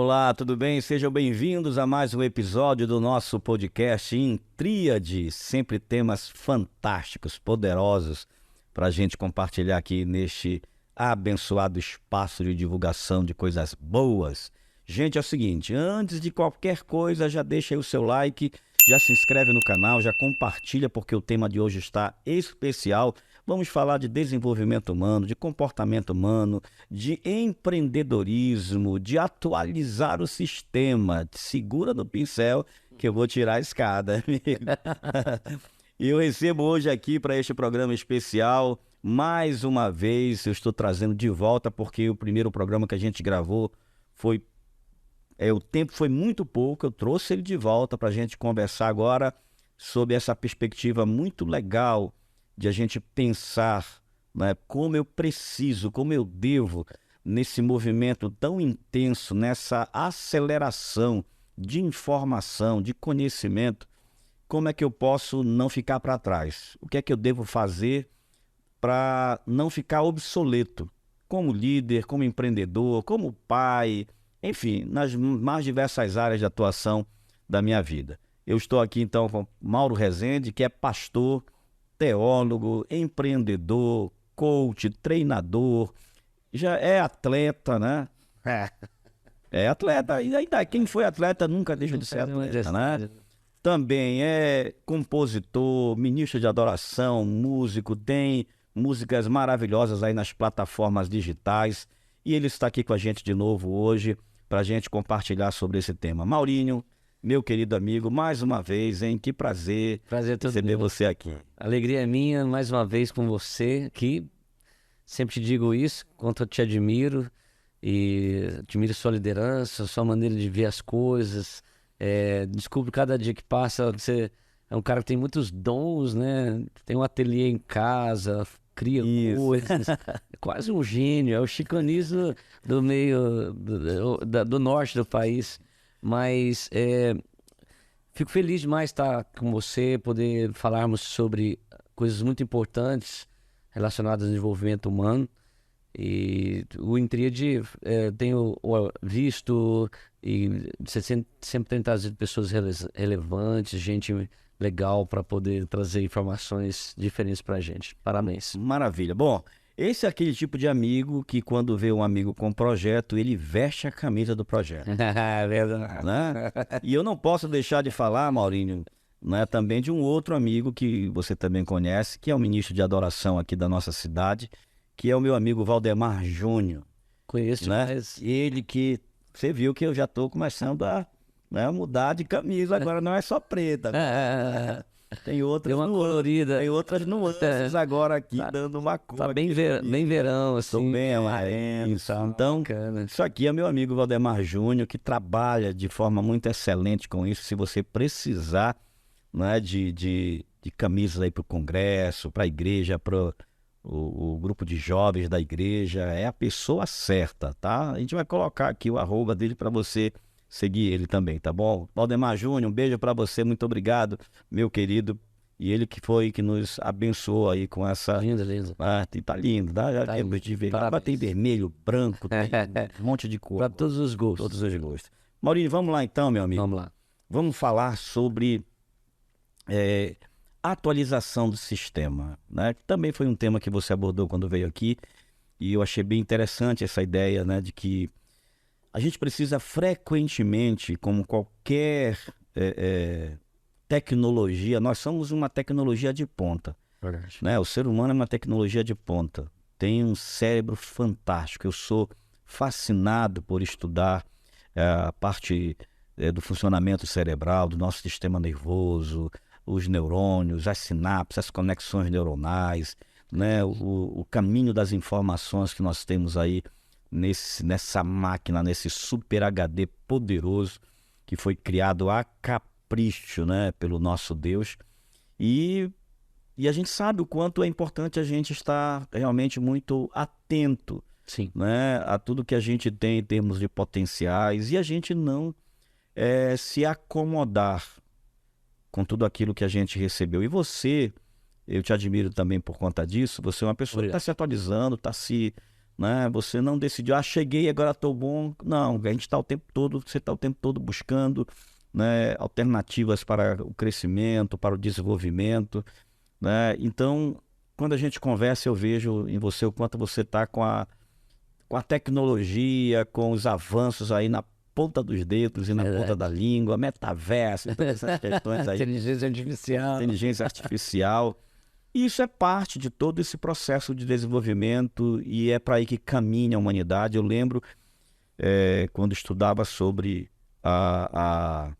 Olá, tudo bem? Sejam bem-vindos a mais um episódio do nosso podcast em Tríade. Sempre temas fantásticos, poderosos para a gente compartilhar aqui neste abençoado espaço de divulgação de coisas boas. Gente, é o seguinte, antes de qualquer coisa, já deixa aí o seu like, já se inscreve no canal, já compartilha porque o tema de hoje está especial. Vamos falar de desenvolvimento humano, de comportamento humano, de empreendedorismo, de atualizar o sistema. Segura no pincel que eu vou tirar a escada, amigo. E eu recebo hoje aqui para este programa especial, mais uma vez, eu estou trazendo de volta porque o primeiro programa que a gente gravou foi o tempo foi muito pouco, eu trouxe ele de volta para a gente conversar agora sobre essa perspectiva muito legal de a gente pensar, né, como eu preciso, como eu devo, nesse movimento tão intenso, nessa aceleração de informação, de conhecimento, como é que eu posso não ficar para trás? O que é que eu devo fazer para não ficar obsoleto? Como líder, como empreendedor, como pai, enfim, nas mais diversas áreas de atuação da minha vida. Eu estou aqui então com Mauro Rezende, que é pastor, teólogo, empreendedor, coach, treinador, já é atleta, né? É atleta, e ainda quem foi atleta nunca deixa de ser atleta, né? Também é compositor, ministro de adoração, músico, tem músicas maravilhosas aí nas plataformas digitais. E ele está aqui com a gente de novo hoje para a gente compartilhar sobre esse tema. Maurinho, meu querido amigo, mais uma vez, hein? Que prazer receber você aqui. Alegria é minha, mais uma vez com você aqui. Sempre te digo isso, quanto eu te admiro e admiro sua liderança, sua maneira de ver as coisas. Descubro cada dia que passa, você é um cara que tem muitos dons, né? Tem um ateliê em casa, cria coisas. É quase um gênio, é o Chico Anísio do meio do norte do país. Mas fico feliz demais estar com você, poder falarmos sobre coisas muito importantes relacionadas ao desenvolvimento humano. E o Intríade tenho visto e você sempre tem trazido pessoas relevantes, gente legal para poder trazer informações diferentes para a gente. Parabéns. Maravilha. Bom, esse é aquele tipo de amigo que quando vê um amigo com projeto, ele veste a camisa do projeto. Verdade. Né? E eu não posso deixar de falar, Maurinho, né, também de um outro amigo que você também conhece, que é o ministro de adoração aqui da nossa cidade, que é o meu amigo Valdemar Júnior. Conheço Né? demais. Ele que, você viu que eu já estou começando a, né, mudar de camisa, agora não é só preta. Tem outras, Deu uma colorida. Tem outras nuances agora aqui, dando uma cor. Tá bem verão, assim. Estou bem amarelo. Então, bacana. isso aqui é meu amigo Valdemar Júnior, que trabalha de forma muito excelente com isso. Se você precisar, né, de camisas aí para o Congresso, para a igreja, para o grupo de jovens da igreja, é a pessoa certa, tá? A gente vai colocar aqui o @ dele para você seguir ele também, tá bom? Valdemar Júnior, um beijo para você, muito obrigado, meu querido. E ele que foi que nos abençoou aí com essa... Lindo. Tá lindo, tá? Já Tá temos lindo. de ver. Parabéns. Agora tem vermelho, branco, tem um monte de cor. Para todos os gostos. Todos os gostos. Maurício, vamos lá então, meu amigo. Vamos lá. Vamos falar sobre atualização do sistema, né? Também foi um tema que você abordou quando veio aqui e eu achei bem interessante essa ideia, né, de que a gente precisa frequentemente, como qualquer tecnologia, nós somos uma tecnologia de ponta, né? O ser humano é uma tecnologia de ponta, tem um cérebro fantástico. Eu sou fascinado por estudar a parte do funcionamento cerebral, do nosso sistema nervoso, os neurônios, as sinapses, as conexões neuronais, né? O caminho das informações que nós temos aí nessa máquina, nesse super HD poderoso que foi criado a capricho, né, pelo nosso Deus. E a gente sabe o quanto é importante a gente estar realmente muito atento, Sim. né, a tudo que a gente tem em termos de potenciais e a gente não se acomodar com tudo aquilo que a gente recebeu. E você, eu te admiro também por conta disso, você é uma pessoa que está se atualizando, está se né? Você não decidiu, cheguei, agora estou bom. Não, a gente está o tempo todo, você está o tempo todo buscando, né, alternativas para o crescimento, para o desenvolvimento, né? Então, quando a gente conversa, eu vejo em você o quanto você está com a tecnologia, com os avanços aí na ponta dos dedos e na ponta da língua, metaverso, todas essas questões aí. Inteligência artificial. E isso é parte de todo esse processo de desenvolvimento e é para aí que caminha a humanidade. Eu lembro quando estudava sobre a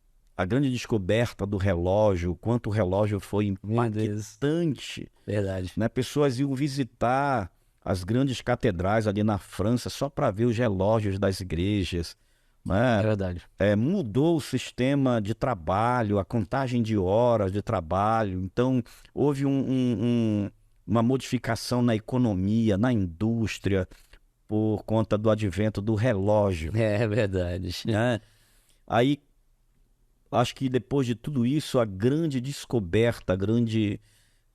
grande descoberta do relógio, o quanto o relógio foi impactante. Verdade. Né? Pessoas iam visitar as grandes catedrais ali na França só para ver os relógios das igrejas. Né? É verdade. Mudou o sistema de trabalho, a contagem de horas de trabalho. Então, houve uma modificação na economia, na indústria, por conta do advento do relógio. É verdade. Né? Aí, acho que depois de tudo isso, a grande descoberta,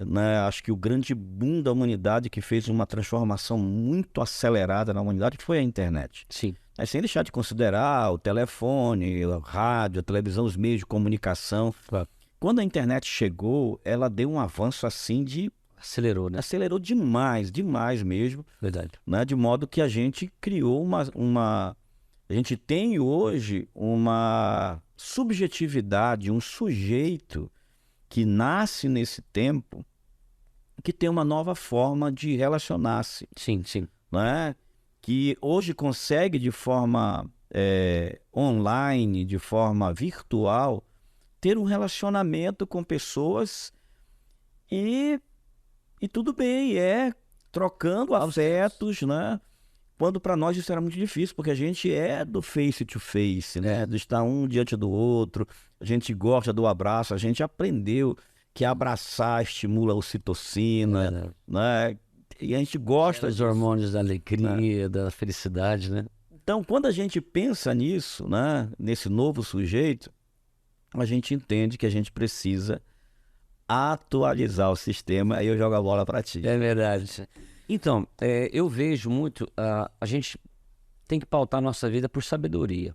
né, acho que o grande boom da humanidade que fez uma transformação muito acelerada na humanidade foi a internet. Sim. Sem deixar de considerar o telefone, a rádio, a televisão, os meios de comunicação. Claro. Quando a internet chegou, ela deu um avanço assim Acelerou, né? Acelerou demais, demais mesmo. Verdade. Né? De modo que a gente criou a gente tem hoje uma subjetividade, um sujeito que nasce nesse tempo, que tem uma nova forma de relacionar-se. Sim, sim. Né? Que hoje consegue de forma online, de forma virtual, ter um relacionamento com pessoas e tudo bem, trocando afetos, né? Quando para nós isso era muito difícil, porque a gente é do face to face, né? De estar um diante do outro, a gente gosta do abraço, a gente aprendeu que abraçar estimula a ocitocina, né? E a gente gosta dos hormônios da alegria, da felicidade, né? Então, quando a gente pensa nisso, né, nesse novo sujeito, a gente entende que a gente precisa atualizar o sistema. Aí eu jogo a bola para ti. É verdade. Então, eu vejo muito, a gente tem que pautar a nossa vida por sabedoria.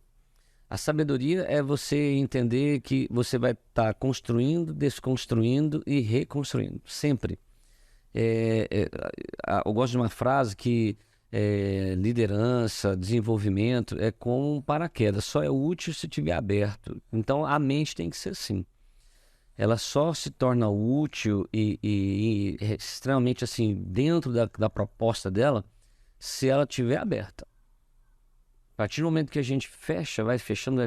A sabedoria é você entender que você vai estar construindo, desconstruindo e reconstruindo, sempre. Eu gosto de uma frase que liderança, desenvolvimento é como um paraquedas, só é útil se estiver aberto. Então a mente tem que ser assim. Ela só se torna útil e extremamente assim dentro da proposta dela se ela estiver aberta. A partir do momento que a gente fecha, vai fechando,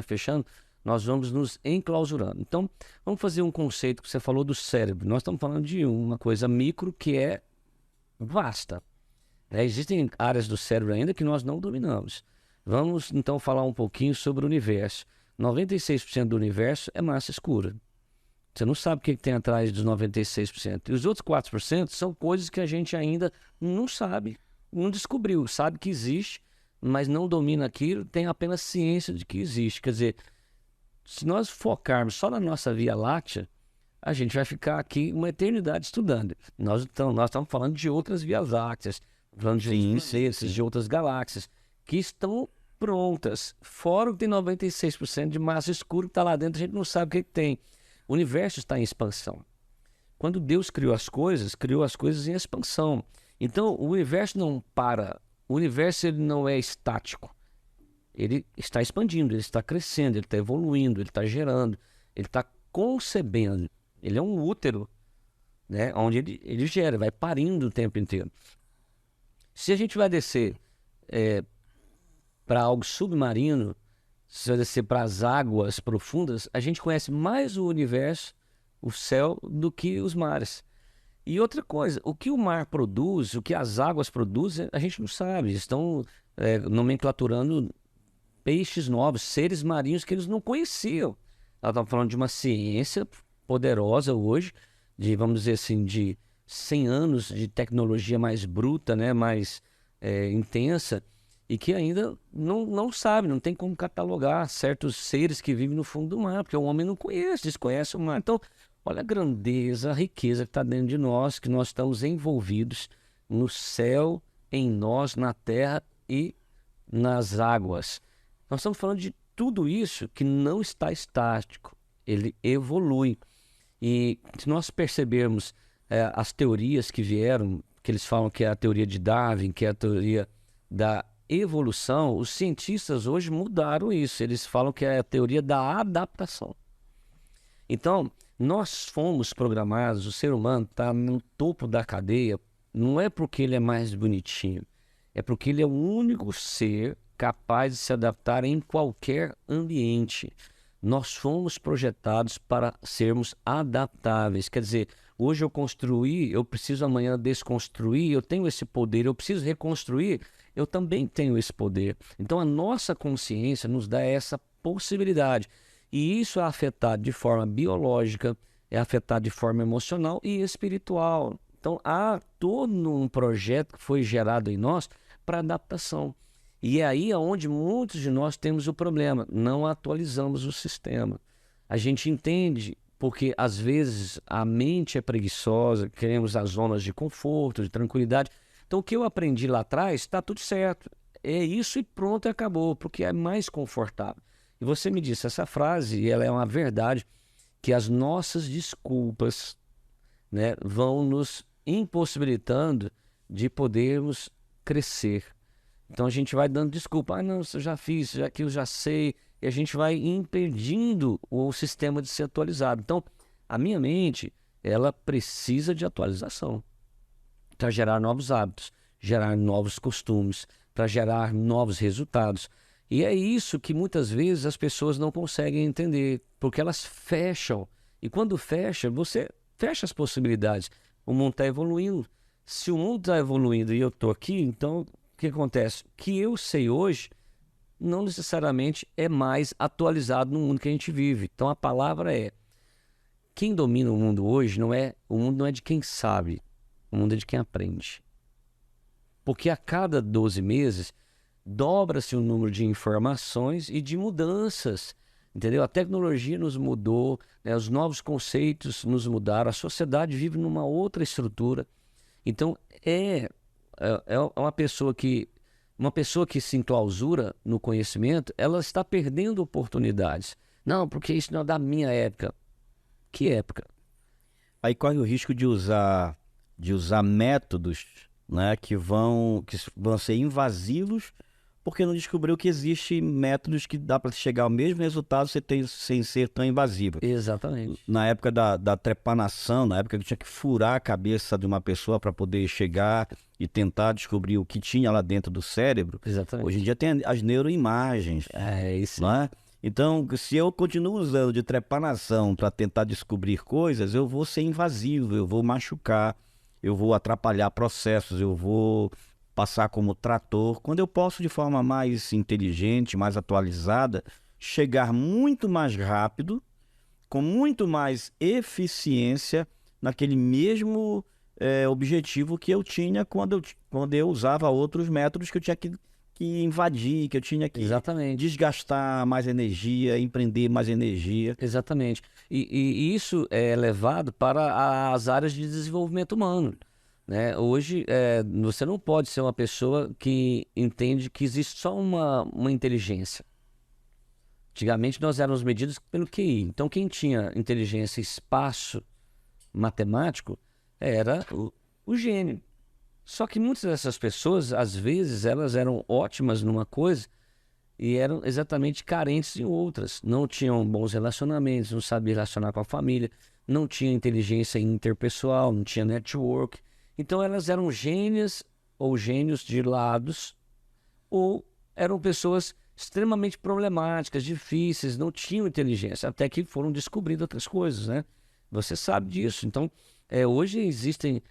nós vamos nos enclausurando. Então, vamos fazer um conceito que você falou do cérebro. Nós estamos falando de uma coisa micro que é vasta. Existem áreas do cérebro ainda que nós não dominamos. Vamos, então, falar um pouquinho sobre o universo. 96% do universo é massa escura. Você não sabe o que tem atrás dos 96%. E os outros 4% são coisas que a gente ainda não sabe, não descobriu. Sabe que existe, mas não domina aquilo, tem apenas ciência de que existe. Quer dizer, se nós focarmos só na nossa Via Láctea, a gente vai ficar aqui uma eternidade estudando. Nós estamos falando de outras Vias Lácteas, falando de outros planetas, de outras galáxias, que estão prontas. Fora o que tem 96% de massa escura que está lá dentro, a gente não sabe o que tem. O universo está em expansão. Quando Deus criou as coisas em expansão. Então, o universo não para. O universo ele não é estático. Ele está expandindo, ele está crescendo, ele está evoluindo, ele está gerando, ele está concebendo. Ele é um útero, né, onde ele gera, vai parindo o tempo inteiro. Se a gente vai descer para algo submarino, se vai descer para as águas profundas, a gente conhece mais o universo, o céu, do que os mares. E outra coisa, o que o mar produz, o que as águas produzem, a gente não sabe. Estão nomenclaturando peixes novos, seres marinhos que eles não conheciam. Nós estamos falando de uma ciência poderosa hoje, de, vamos dizer assim, de 100 anos de tecnologia mais bruta, né, mais intensa, e que ainda não sabe, não tem como catalogar certos seres que vivem no fundo do mar, porque o homem não conhece, desconhece o mar. Então, olha a grandeza, a riqueza que está dentro de nós, que nós estamos envolvidos no céu em nós, na terra e nas águas. Nós estamos falando de tudo isso que não está estático, ele evolui. E se nós percebermos as teorias que vieram, que eles falam que é a teoria de Darwin, que é a teoria da evolução, os cientistas hoje mudaram isso. Eles falam que é a teoria da adaptação. Então, nós fomos programados, o ser humano está no topo da cadeia, não é porque ele é mais bonitinho, é porque ele é o único ser capaz de se adaptar em qualquer ambiente. Nós fomos projetados para sermos adaptáveis. Quer dizer, hoje eu construí, eu preciso amanhã desconstruir, eu tenho esse poder, eu preciso reconstruir, eu também tenho esse poder. Então a nossa consciência nos dá essa possibilidade. E isso é afetado de forma biológica, é afetado de forma emocional e espiritual. Então há todo um projeto que foi gerado em nós para adaptação. E é aí onde muitos de nós temos o problema, não atualizamos o sistema. A gente entende, porque às vezes a mente é preguiçosa, queremos as zonas de conforto, de tranquilidade. Então o que eu aprendi lá atrás está tudo certo. É isso e pronto, acabou, porque é mais confortável. E você me disse, essa frase, ela é uma verdade, que as nossas desculpas, né, vão nos impossibilitando de podermos crescer. Então a gente vai dando desculpa, não, isso eu já fiz, já que eu já sei, e a gente vai impedindo o sistema de ser atualizado. Então a minha mente, ela precisa de atualização para gerar novos hábitos, gerar novos costumes, para gerar novos resultados. E é isso que muitas vezes as pessoas não conseguem entender, porque elas fecham. E quando fecha, você fecha as possibilidades. O mundo está evoluindo. Se o mundo está evoluindo e eu estou aqui, então o que acontece? O que eu sei hoje não necessariamente é mais atualizado no mundo que a gente vive. Então a palavra é, quem domina o mundo hoje o mundo não é de quem sabe, o mundo é de quem aprende. Porque a cada 12 meses dobra-se o número de informações e de mudanças, entendeu? A tecnologia nos mudou, né? Os novos conceitos nos mudaram, a sociedade vive numa outra estrutura. Então é uma pessoa que se enclausura no conhecimento, ela está perdendo oportunidades. Não, porque isso não é da minha época. Que época? Aí corre o risco de usar métodos, né, que vão ser invasivos, porque não descobriu que existem métodos que dá para chegar ao mesmo resultado sem ser tão invasivo. Exatamente. Na época da trepanação, na época que tinha que furar a cabeça de uma pessoa para poder chegar e tentar descobrir o que tinha lá dentro do cérebro. Exatamente. Hoje em dia tem as neuroimagens. É isso. Não é? Então, se eu continuo usando de trepanação para tentar descobrir coisas, eu vou ser invasivo, eu vou machucar, eu vou atrapalhar processos, eu vou passar como trator, quando eu posso, de forma mais inteligente, mais atualizada, chegar muito mais rápido, com muito mais eficiência, naquele mesmo objetivo que eu tinha quando eu usava outros métodos que eu tinha que invadir, que eu tinha que Exatamente. desgastar mais energia, empreender mais energia. Exatamente. E isso é levado para as áreas de desenvolvimento humano, né? Hoje, você não pode ser uma pessoa que entende que existe só uma inteligência. Antigamente, nós éramos medidos pelo QI. Então, quem tinha inteligência espaço matemático era o gênio. Só que muitas dessas pessoas, às vezes, elas eram ótimas numa coisa e eram exatamente carentes em outras. Não tinham bons relacionamentos, não sabiam relacionar com a família, não tinham inteligência interpessoal, não tinha network. Então elas eram gênias ou gênios de lados, ou eram pessoas extremamente problemáticas, difíceis, não tinham inteligência, até que foram descobrindo outras coisas, né? Você sabe disso. Então, hoje existem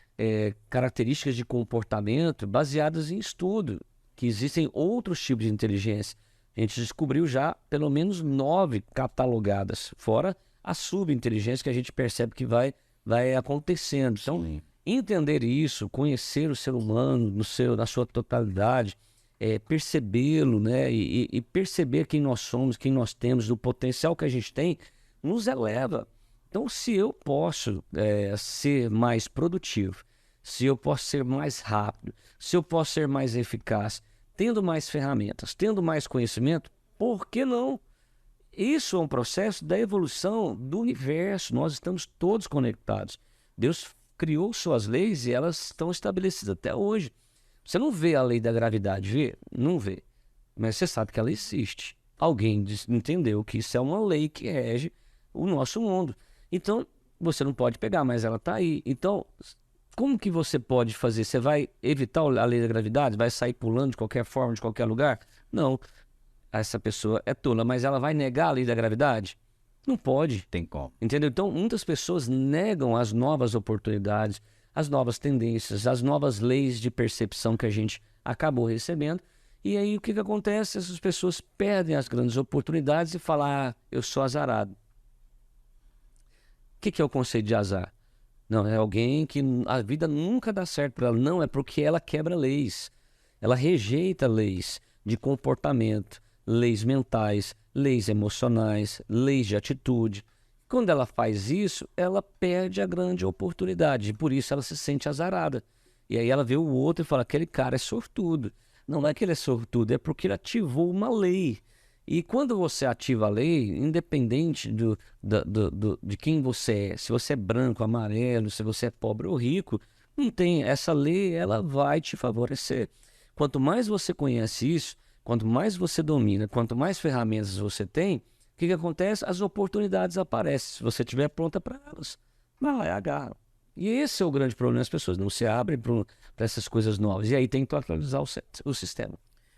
características de comportamento baseadas em estudo, que existem outros tipos de inteligência. A gente descobriu já pelo menos 9 catalogadas, fora a subinteligência que a gente percebe que vai acontecendo. Então, sim, entender isso, conhecer o ser humano na sua totalidade, percebê-lo, né? E perceber quem nós somos, quem nós temos, o potencial que a gente tem, nos eleva. Então, se eu posso ser mais produtivo, se eu posso ser mais rápido, se eu posso ser mais eficaz, tendo mais ferramentas, tendo mais conhecimento, por que não? Isso é um processo da evolução do universo. Nós estamos todos conectados. Deus criou suas leis e elas estão estabelecidas até hoje. Você não vê a lei da gravidade, vê? Não vê. Mas você sabe que ela existe. Alguém entendeu que isso é uma lei que rege o nosso mundo. Então, você não pode pegar, mas ela está aí. Então, como que você pode fazer? Você vai evitar a lei da gravidade? Vai sair pulando de qualquer forma, de qualquer lugar? Não. Essa pessoa é tola, mas ela vai negar a lei da gravidade? Não pode. Tem como. Entendeu? Então, muitas pessoas negam as novas oportunidades, as novas tendências, as novas leis de percepção que a gente acabou recebendo. E aí, o que acontece? Essas pessoas perdem as grandes oportunidades e falam, eu sou azarado. O que é o conceito de azar? Não, é alguém que a vida nunca dá certo para ela. Não, é porque ela quebra leis. Ela rejeita leis de comportamento, leis mentais, leis emocionais, leis de atitude. Quando ela faz isso, ela perde a grande oportunidade. E por isso ela se sente azarada. E aí ela vê o outro e fala, aquele cara é sortudo. Não é que ele é sortudo, é porque ele ativou uma lei. E quando você ativa a lei, independente de quem você é, se você é branco, amarelo, se você é pobre ou rico, não tem. Essa lei, ela vai te favorecer. Quanto mais você conhece isso, quanto mais você domina, quanto mais ferramentas você tem, o que acontece? As oportunidades aparecem. Se você estiver pronta para elas, vai lá e agarra. E esse é o grande problema das pessoas, não se abrem para essas coisas novas. E aí tem que atualizar o sistema.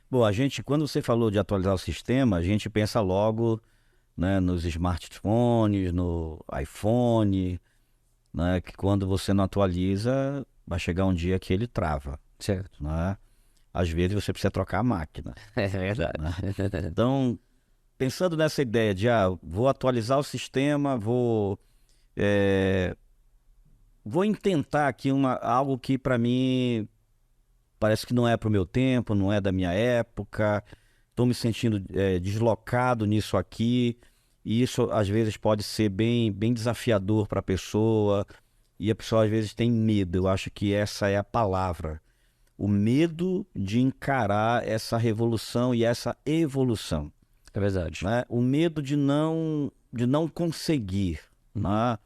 Bom, quando você falou de atualizar o sistema, a gente pensa logo, né, nos smartphones, no iPhone, né, que quando você não atualiza, vai chegar um dia que ele trava. Certo. Né? Às vezes você precisa trocar a máquina. É verdade. Né? Então, pensando nessa ideia de, vou atualizar o sistema, vou intentar aqui algo que para mim parece que não é para o meu tempo, não é da minha época, estou me sentindo deslocado nisso aqui, e isso às vezes pode ser bem, bem desafiador para a pessoa, e a pessoa às vezes tem medo. Eu acho que essa é a palavra, o medo de encarar essa revolução e essa evolução. É verdade. Né? O medo de não conseguir. Né?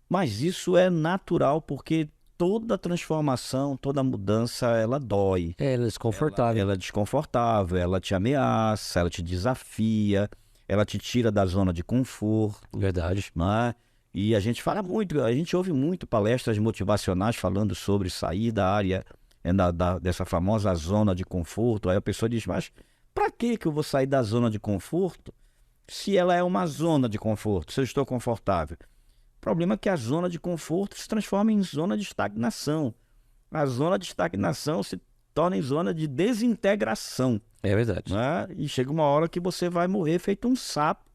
Mas isso é natural, porque toda transformação, toda mudança, ela dói. Ela é desconfortável. Ela é desconfortável, ela te ameaça, ela te desafia, ela te tira da zona de conforto. Verdade. Né? E a gente ouve muito palestras motivacionais falando sobre sair da área, dessa famosa zona de conforto. Aí a pessoa diz, mas para que eu vou sair da zona de conforto se ela é uma zona de conforto, se eu estou confortável? O problema é que a zona de conforto se transforma em zona de estagnação. A zona de estagnação se torna em zona de desintegração. É verdade. Né? E chega uma hora que você vai morrer feito um sapo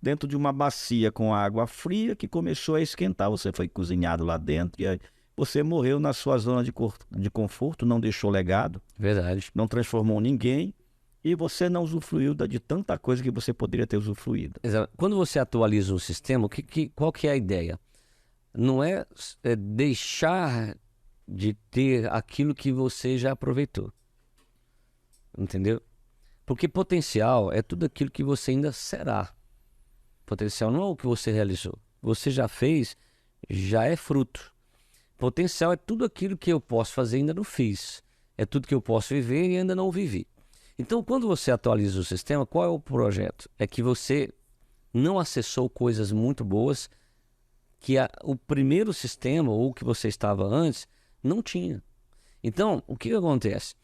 dentro de uma bacia com água fria que começou a esquentar. Você foi cozinhado lá dentro e aí você morreu na sua zona de conforto, não deixou legado. Verdade. Não transformou ninguém. E você não usufruiu de tanta coisa que você poderia ter usufruído. Exato. Quando você atualiza um sistema, qual que é a ideia? Não é deixar de ter aquilo que você já aproveitou. Entendeu? Porque potencial é tudo aquilo que você ainda será. Potencial não é o que você realizou. Você já fez, já é fruto. Potencial é tudo aquilo que eu posso fazer e ainda não fiz. É tudo que eu posso viver e ainda não vivi. Então, quando você atualiza o sistema, qual é o projeto? É que você não acessou coisas muito boas que o primeiro sistema, ou que você estava antes, não tinha. Então, o que acontece?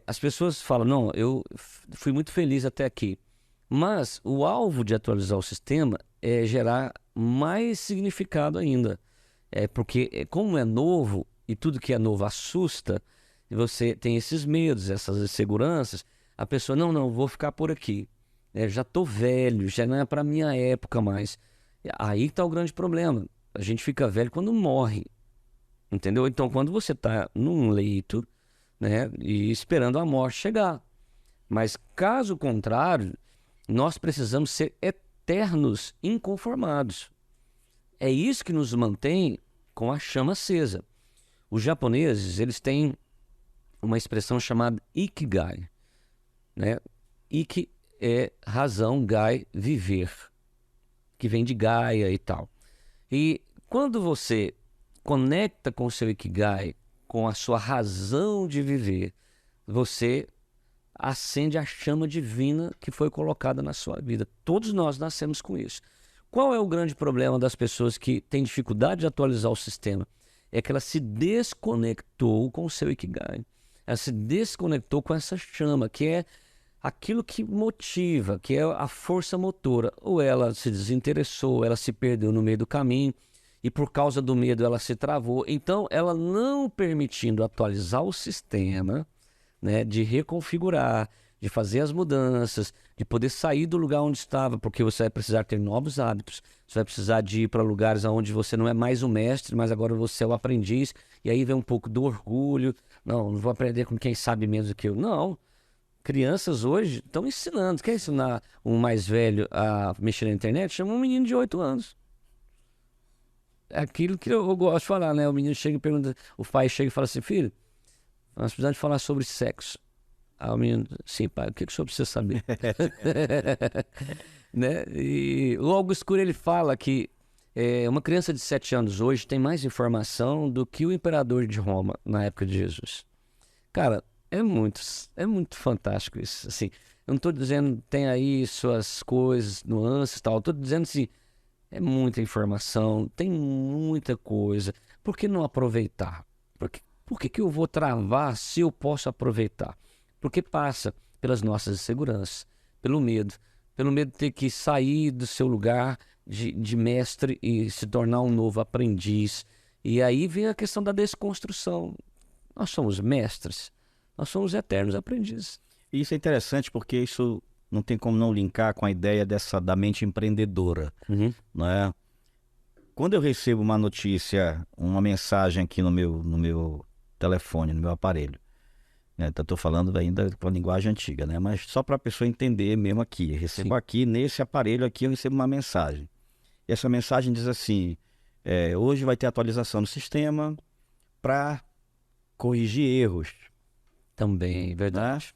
As pessoas falam, não, eu fui muito feliz até aqui. Mas o alvo de atualizar o sistema é gerar mais significado ainda. Porque como é novo, e tudo que é novo assusta, e você tem esses medos, essas inseguranças, a pessoa, não, vou ficar por aqui. Já estou velho, já não é para minha época mais. Aí está o grande problema. A gente fica velho quando morre. Entendeu? Então, quando você está num leito, né, e esperando a morte chegar. Mas, caso contrário, nós precisamos ser eternos inconformados. É isso que nos mantém com a chama acesa. Os japoneses, eles têm uma expressão chamada Ikigai, né? Iki é razão, Gai, viver, que vem de Gaia e tal. E quando você conecta com o seu Ikigai, com a sua razão de viver, você acende a chama divina que foi colocada na sua vida. Todos nós nascemos com isso. Qual é o grande problema das pessoas que têm dificuldade de atualizar o sistema? É que ela se desconectou com o seu Ikigai. Ela se desconectou com essa chama, que é aquilo que motiva, que é a força motora. Ou ela se desinteressou, ela se perdeu no meio do caminho, e por causa do medo ela se travou. Então, ela não permitindo atualizar o sistema, né, de reconfigurar, de fazer as mudanças, de poder sair do lugar onde estava, porque você vai precisar ter novos hábitos, você vai precisar de ir para lugares onde você não é mais o mestre, mas agora você é o aprendiz, e aí vem um pouco do orgulho. Não vou aprender com quem sabe menos do que eu. Não. Crianças hoje estão ensinando. Quer ensinar um mais velho a mexer na internet? Chama um menino de 8 anos. É aquilo que eu gosto de falar, né? O menino chega e pergunta, o pai chega e fala assim, filho, nós precisamos de falar sobre sexo. Aí o menino, sim, pai, o que o senhor precisa saber? Né? E o Augusto Cury, ele fala que uma criança de 7 anos hoje tem mais informação do que o imperador de Roma na época de Jesus. Cara, é muito fantástico isso. Assim, eu não estou dizendo tem aí suas coisas, nuances e tal. Estou dizendo assim, é muita informação, tem muita coisa. Por que não aproveitar? Por que eu vou travar se eu posso aproveitar? Porque passa pelas nossas inseguranças, pelo medo de ter que sair do seu lugar de mestre e se tornar um novo aprendiz. E aí vem a questão da desconstrução. Nós somos mestres, nós somos eternos aprendizes. Isso é interessante porque isso não tem como não linkar com a ideia da mente empreendedora, né? Quando eu recebo uma notícia, uma mensagem aqui no meu telefone, no meu aparelho, né? Estou falando ainda com a linguagem antiga, né? Mas só para a pessoa entender mesmo aqui. Eu recebo aqui, nesse aparelho aqui, eu recebo uma mensagem. E essa mensagem diz assim, hoje vai ter atualização do sistema para corrigir erros. Também, verdade. Né?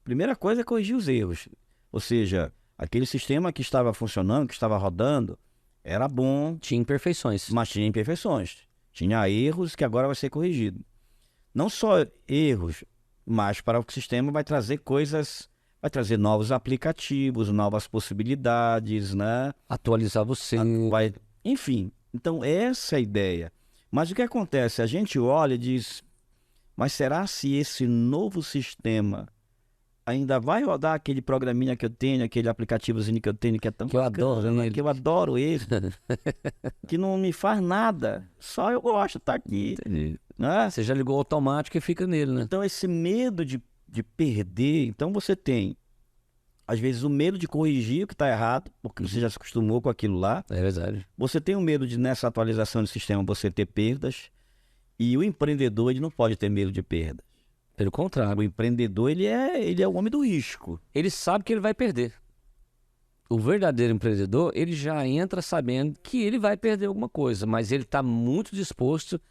Primeira coisa é corrigir os erros. Ou seja, aquele sistema que estava funcionando, que estava rodando, era bom. Tinha imperfeições. Mas tinha imperfeições. Tinha erros que agora vai ser corrigido. Não só erros, mas para o sistema vai trazer coisas, vai trazer novos aplicativos, novas possibilidades, né? Atualizar você. Enfim, então essa é a ideia. Mas o que acontece? A gente olha e diz, mas será se esse novo sistema ainda vai rodar aquele programinha que eu tenho, aquele aplicativozinho que eu tenho, que é tão que eu adoro, né? Que eu adoro ele, que não me faz nada, só eu gosto de estar aqui. Entendi. Né? Você já ligou o automático e fica nele, né? Então esse medo de perder, então você tem, às vezes, o medo de corrigir o que está errado, porque você já se acostumou com aquilo lá. É verdade. Você tem o medo de, nessa atualização do sistema, você ter perdas, e o empreendedor, ele não pode ter medo de perdas. Pelo contrário. O empreendedor, ele é o homem do risco. Ele sabe que ele vai perder. O verdadeiro empreendedor, ele já entra sabendo que ele vai perder alguma coisa, mas ele está muito disposto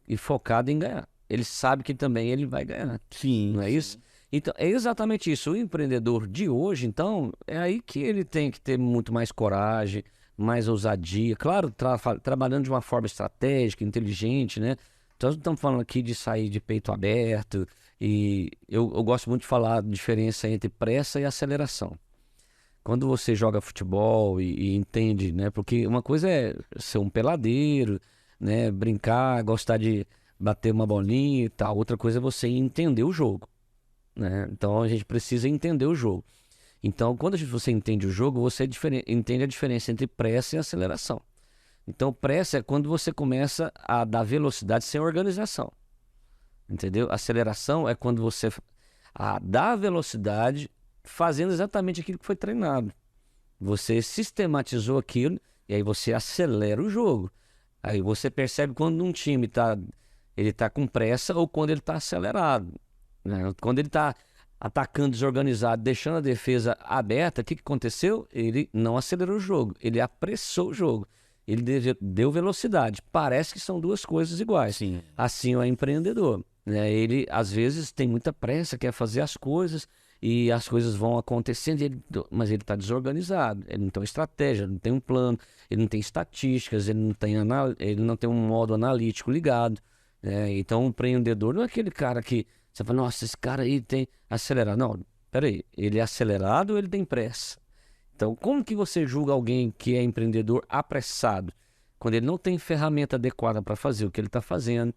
e focado em ganhar. Ele sabe que também ele vai ganhar. Sim. Não é isso? Então, é exatamente isso. O empreendedor de hoje, então, é aí que ele tem que ter muito mais coragem, mais ousadia. Claro, trabalhando de uma forma estratégica, inteligente, né? Então, nós estamos falando aqui de sair de peito aberto, e eu gosto muito de falar a diferença entre pressa e aceleração. Quando você joga futebol e entende, né? Porque uma coisa é ser um peladeiro, né? Brincar, gostar de bater uma bolinha e tal. Outra coisa é você entender o jogo, né? Então, a gente precisa entender o jogo. Então, quando você entende o jogo, você entende a diferença entre pressa e aceleração. Então, pressa é quando você começa a dar velocidade sem organização. Entendeu? Aceleração é quando você dá velocidade fazendo exatamente aquilo que foi treinado. Você sistematizou aquilo e aí você acelera o jogo. Aí você percebe quando um time tá com pressa ou quando ele está acelerado, né? Quando ele está atacando desorganizado, deixando a defesa aberta, o que aconteceu? Ele não acelerou o jogo, ele apressou o jogo. ele deu velocidade. Parece que são duas coisas iguais. Sim. Assim é o empreendedor, né? Ele, às vezes, tem muita pressa, quer fazer as coisas e as coisas vão acontecendo, mas ele está desorganizado, ele não tem uma estratégia, ele não tem um plano, ele não tem estatísticas, ele não tem um modo analítico ligado, né? Então, o empreendedor não é aquele cara que você fala, nossa, esse cara aí tem acelerado. Não, peraí, ele é acelerado ou ele tem pressa? Então, como que você julga alguém que é empreendedor apressado? Quando ele não tem ferramenta adequada para fazer o que ele está fazendo,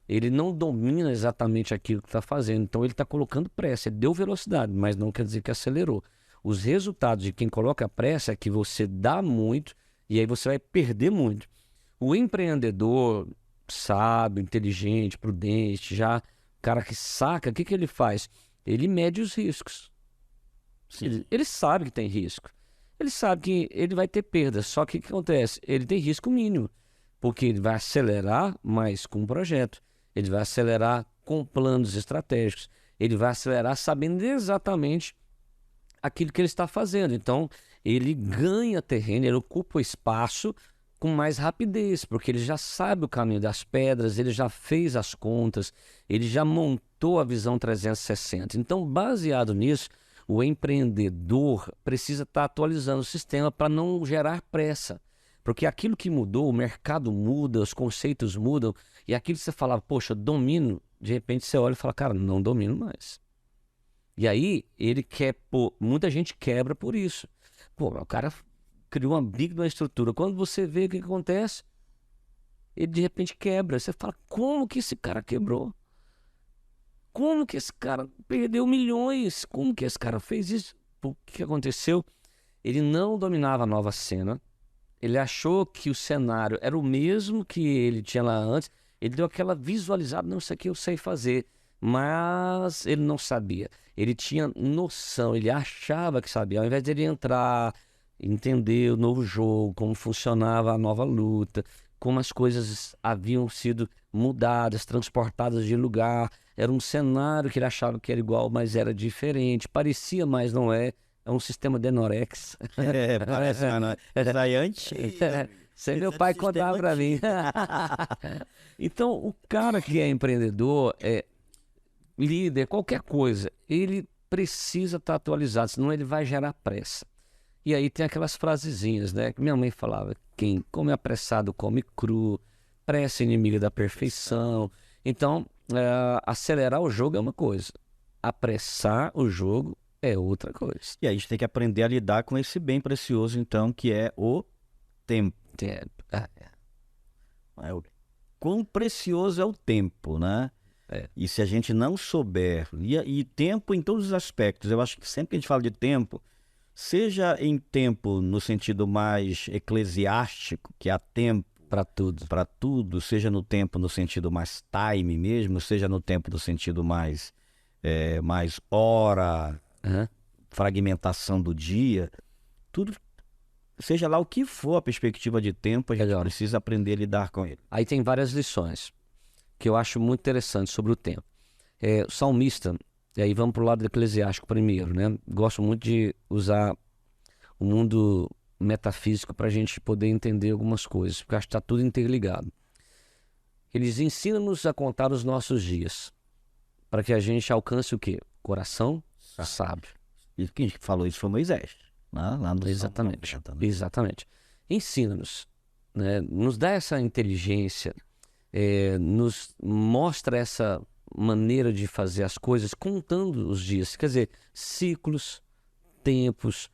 ele não domina exatamente aquilo que está fazendo, então ele está colocando pressa, ele deu velocidade, mas não quer dizer que acelerou. Os resultados de quem coloca pressa é que você dá muito e aí você vai perder muito. O empreendedor sábio, inteligente, prudente, já o cara que saca, o que ele faz? Ele mede os riscos. Ele sabe que tem risco. Ele sabe que ele vai ter perda, só que o que acontece? Ele tem risco mínimo, porque ele vai acelerar mais com o projeto. Ele vai acelerar com planos estratégicos. Ele vai acelerar sabendo exatamente aquilo que ele está fazendo. Então, ele ganha terreno, ele ocupa o espaço com mais rapidez, porque ele já sabe o caminho das pedras, ele já fez as contas, ele já montou a visão 360. Então, baseado nisso, o empreendedor precisa estar atualizando o sistema para não gerar pressa. Porque aquilo que mudou, o mercado muda, os conceitos mudam, e aquilo que você falava, poxa, domino, de repente você olha e fala, cara, não domino mais. E aí, ele quer, muita gente quebra por isso. Pô, o cara criou uma big uma estrutura. Quando você vê o que acontece, ele de repente quebra. Você fala, como que esse cara quebrou? Como que esse cara perdeu milhões? Como que esse cara fez isso? O que aconteceu? Ele não dominava a nova cena. Ele achou que o cenário era o mesmo que ele tinha lá antes. Ele deu aquela visualizada, não, isso aqui eu sei fazer. Mas ele não sabia. Ele tinha noção, ele achava que sabia. Ao invés de ele entrar, entender o novo jogo, como funcionava a nova luta, como as coisas haviam sido mudadas, transportadas de lugar. Era um cenário que ele achava que era igual, mas era diferente. Parecia, mas não é. É um sistema de Enorex. Parece, mano. Essa aí é antiga. Isso meu pai contava para mim. Então, o cara que é empreendedor, líder, qualquer coisa, ele precisa estar atualizado, senão ele vai gerar pressa. E aí tem aquelas frasezinhas, né? Que minha mãe falava, quem come apressado come cru, pressa é inimiga da perfeição. Então, acelerar o jogo é uma coisa, apressar o jogo é outra coisa. E aí a gente tem que aprender a lidar com esse bem precioso, então, que é o tempo. Quão precioso é o tempo, né? E se a gente não souber, e tempo em todos os aspectos, eu acho que sempre que a gente fala de tempo, seja em tempo no sentido mais eclesiástico, que há tempo para tudo, seja no tempo no sentido mais time mesmo, seja no tempo no sentido mais hora, fragmentação do dia, tudo, seja lá o que for a perspectiva de tempo, a gente precisa aprender a lidar com ele. Aí tem várias lições que eu acho muito interessante sobre o tempo. O salmista, e aí vamos para o lado eclesiástico primeiro, né? Gosto muito de usar o mundo metafísico para a gente poder entender algumas coisas, porque acho que está tudo interligado. Eles ensinam-nos a contar os nossos dias, para que a gente alcance o quê? Coração sábio. E quem falou isso foi Moisés, né? Lá no Exatamente. Ensina-nos, né? Nos dá essa inteligência, nos mostra essa maneira de fazer as coisas contando os dias, quer dizer, ciclos, tempos,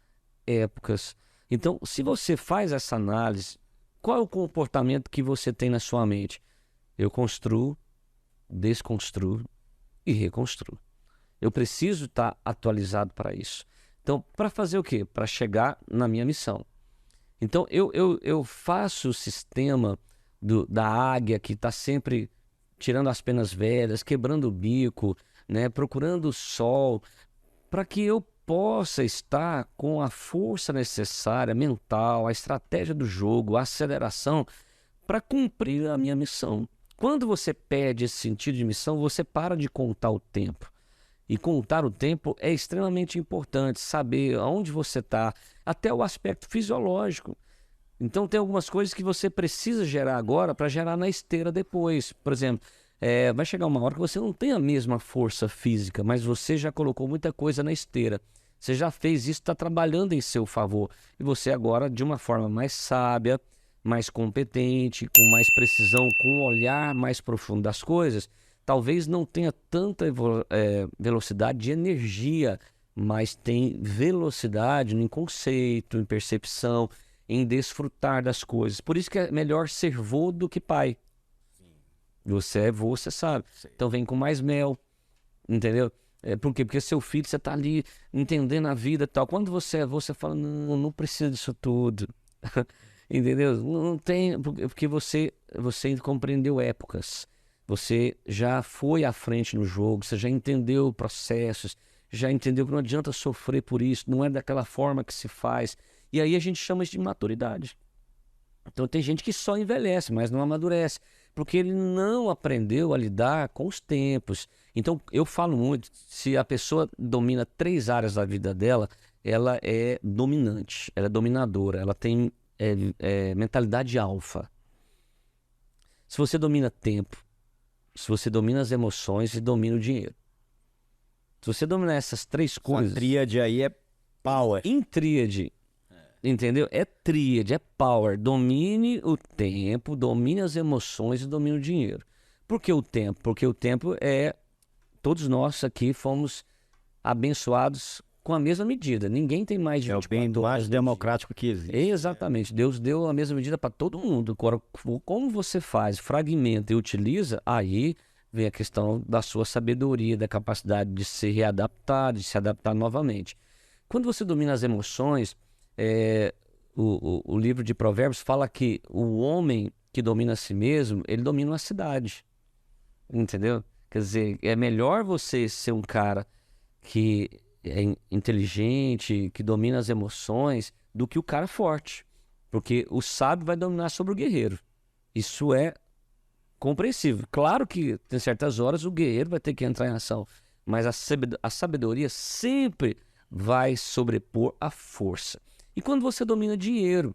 épocas. Então, se você faz essa análise, qual é o comportamento que você tem na sua mente? Eu construo, desconstruo e reconstruo. Eu preciso estar atualizado para isso. Então, para fazer o quê? Para chegar na minha missão. Então, eu faço o sistema da águia que está sempre tirando as penas velhas, quebrando o bico, né, procurando o sol, para que eu possa estar com a força necessária, mental, a estratégia do jogo, a aceleração, para cumprir a minha missão. Quando você perde esse sentido de missão, você para de contar o tempo. E contar o tempo é extremamente importante, saber aonde você está, até o aspecto fisiológico. Então tem algumas coisas que você precisa gerar agora para gerar na esteira depois. Por exemplo, vai chegar uma hora que você não tem a mesma força física, mas você já colocou muita coisa na esteira. Você já fez isso, está trabalhando em seu favor. E você agora, de uma forma mais sábia, mais competente, com mais precisão, com um olhar mais profundo das coisas, talvez não tenha tanta velocidade de energia, mas tem velocidade em conceito, em percepção, em desfrutar das coisas. Por isso que é melhor ser vô do que pai. Você é vô, você sabe. Então vem com mais mel, entendeu? Por quê? Porque seu filho, você tá ali entendendo a vida e tal. Quando você é vô, você fala, não precisa disso tudo. Entendeu? Não tem, porque você compreendeu épocas. Você já foi à frente no jogo, você já entendeu processos, já entendeu que não adianta sofrer por isso, não é daquela forma que se faz. E aí a gente chama isso de maturidade. Então tem gente que só envelhece, mas não amadurece, porque ele não aprendeu a lidar com os tempos. Então eu falo muito, se a pessoa domina 3 áreas da vida dela, ela é dominante, ela é dominadora, ela tem mentalidade alfa. Se você domina tempo, se você domina as emoções e domina o dinheiro. Se você dominar essas 3 coisas... A tríade aí é power. Em tríade, entendeu? É tríade, é power. Domine o tempo, domine as emoções e domine o dinheiro. Por que o tempo? Porque o tempo todos nós aqui fomos abençoados com a mesma medida. Ninguém tem mais de 24 horas. É o bem mais democrático que existe. Exatamente. Deus deu a mesma medida para todo mundo. Agora, como você faz, fragmenta e utiliza, aí vem a questão da sua sabedoria, da capacidade de se readaptar, de se adaptar novamente. Quando você domina as emoções, o livro de Provérbios fala que o homem que domina a si mesmo, ele domina uma cidade. Entendeu? Quer dizer, é melhor você ser um cara que é inteligente, que domina as emoções, do que o cara forte. Porque o sábio vai dominar sobre o guerreiro. Isso é compreensível. Claro que tem certas horas o guerreiro vai ter que entrar em ação, mas a sabedoria sempre vai sobrepor a força. E quando você domina dinheiro,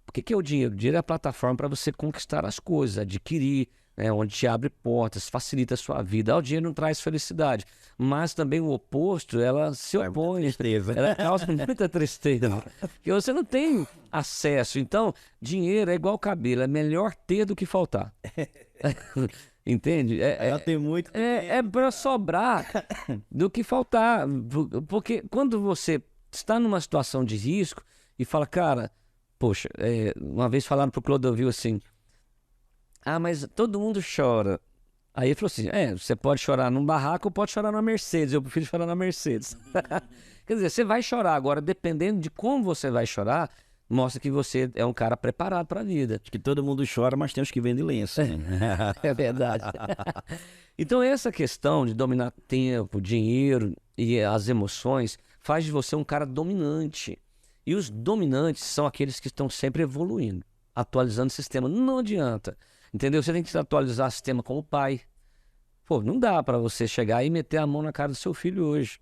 o que é o dinheiro? O dinheiro é a plataforma para você conquistar as coisas, adquirir, onde te abre portas, facilita a sua vida. O dinheiro não traz felicidade, mas também o oposto, ela se opõe. Tristeza. Ela causa muita tristeza, porque você não tem acesso. Então, dinheiro é igual cabelo, é melhor ter do que faltar. Entende? Ela tem muito. É para sobrar do que faltar. Porque quando você está numa situação de risco e fala, cara, poxa, uma vez falaram pro Clodovil assim, mas todo mundo chora. Aí ele falou assim, você pode chorar num barraco ou pode chorar numa Mercedes. Eu prefiro chorar na Mercedes. Quer dizer, você vai chorar agora, dependendo de como você vai chorar, mostra que você é um cara preparado para a vida. Acho que todo mundo chora, mas tem os que vendem lenço. É verdade. Então essa questão de dominar tempo, dinheiro e as emoções faz de você um cara dominante. E os dominantes são aqueles que estão sempre evoluindo, atualizando o sistema. Não adianta. Entendeu? Você tem que atualizar o sistema como pai. Pô, não dá para você chegar e meter a mão na cara do seu filho hoje.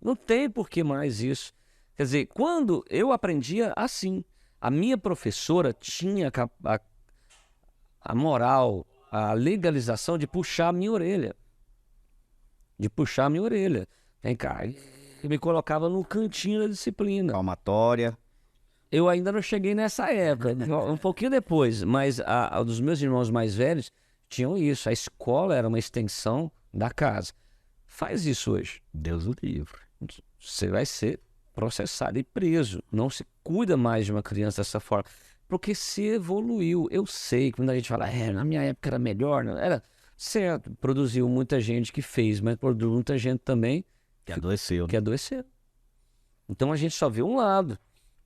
Não tem por que mais isso. Quer dizer, quando eu aprendia assim, a minha professora tinha a moral, a legalização de puxar a minha orelha. Vem cá, e me colocava no cantinho da disciplina. Palmatória. Eu ainda não cheguei nessa época, um pouquinho depois, mas dos meus irmãos mais velhos tinham isso. A escola era uma extensão da casa. Faz isso hoje. Deus o livre. Você vai ser processado e preso. Não se cuida mais de uma criança dessa forma. Porque se evoluiu. Eu sei, quando a gente fala, na minha época era melhor, não era certo. Produziu muita gente que fez, mas produziu muita gente também que adoeceu. Então a gente só vê um lado.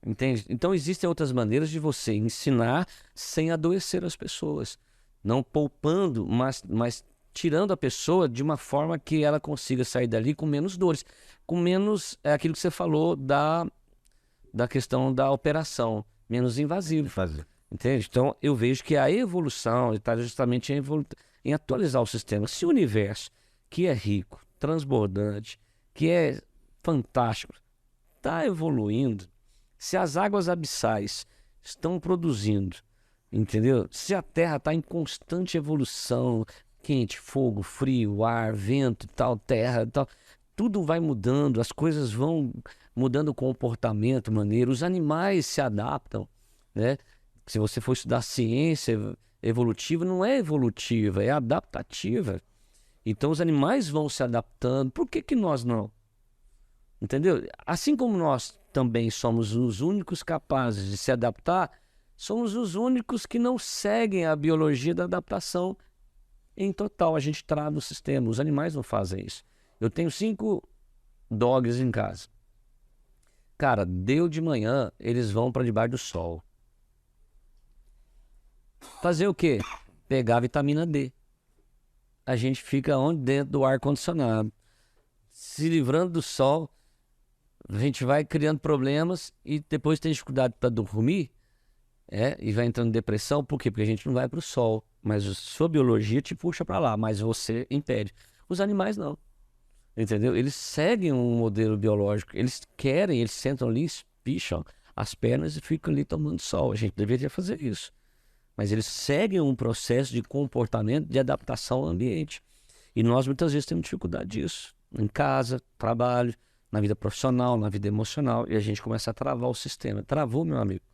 Entende? Então existem outras maneiras de você ensinar sem adoecer as pessoas. Não poupando, mas tirando a pessoa de uma forma que ela consiga sair dali com menos dores. Com menos, aquilo que você falou da questão da operação, menos invasivo. Entende? Então eu vejo que a evolução está justamente em atualizar o sistema. Se o universo, que é rico, transbordante, que é fantástico, está evoluindo, se as águas abissais estão produzindo, entendeu? Se a Terra está em constante evolução, quente, fogo, frio, ar, vento, tal, terra, tal, tudo vai mudando, as coisas vão mudando o comportamento, maneira, os animais se adaptam, né? Se você for estudar ciência evolutiva, não é evolutiva, é adaptativa. Então os animais vão se adaptando, por que que nós não? Entendeu? Assim como nós também somos os únicos capazes de se adaptar, somos os únicos que não seguem a biologia da adaptação em total. A gente trava o sistema. Os animais não fazem isso. Eu tenho 5 dogs em casa. Cara, deu de manhã, eles vão para debaixo do sol. Fazer o quê? Pegar a vitamina D. A gente fica onde? Dentro do ar-condicionado. Se livrando do sol, a gente vai criando problemas e depois tem dificuldade para dormir, e vai entrando em depressão. Por quê? Porque a gente não vai para o sol. Mas a sua biologia te puxa para lá, mas você impede. Os animais não. Entendeu? Eles seguem um modelo biológico. Eles querem, eles sentam ali, espicham as pernas e ficam ali tomando sol. A gente deveria fazer isso. Mas eles seguem um processo de comportamento, de adaptação ao ambiente. E nós muitas vezes temos dificuldade disso. Em casa, trabalho, na vida profissional, na vida emocional. E a gente começa a travar o sistema. Travou, meu amigo.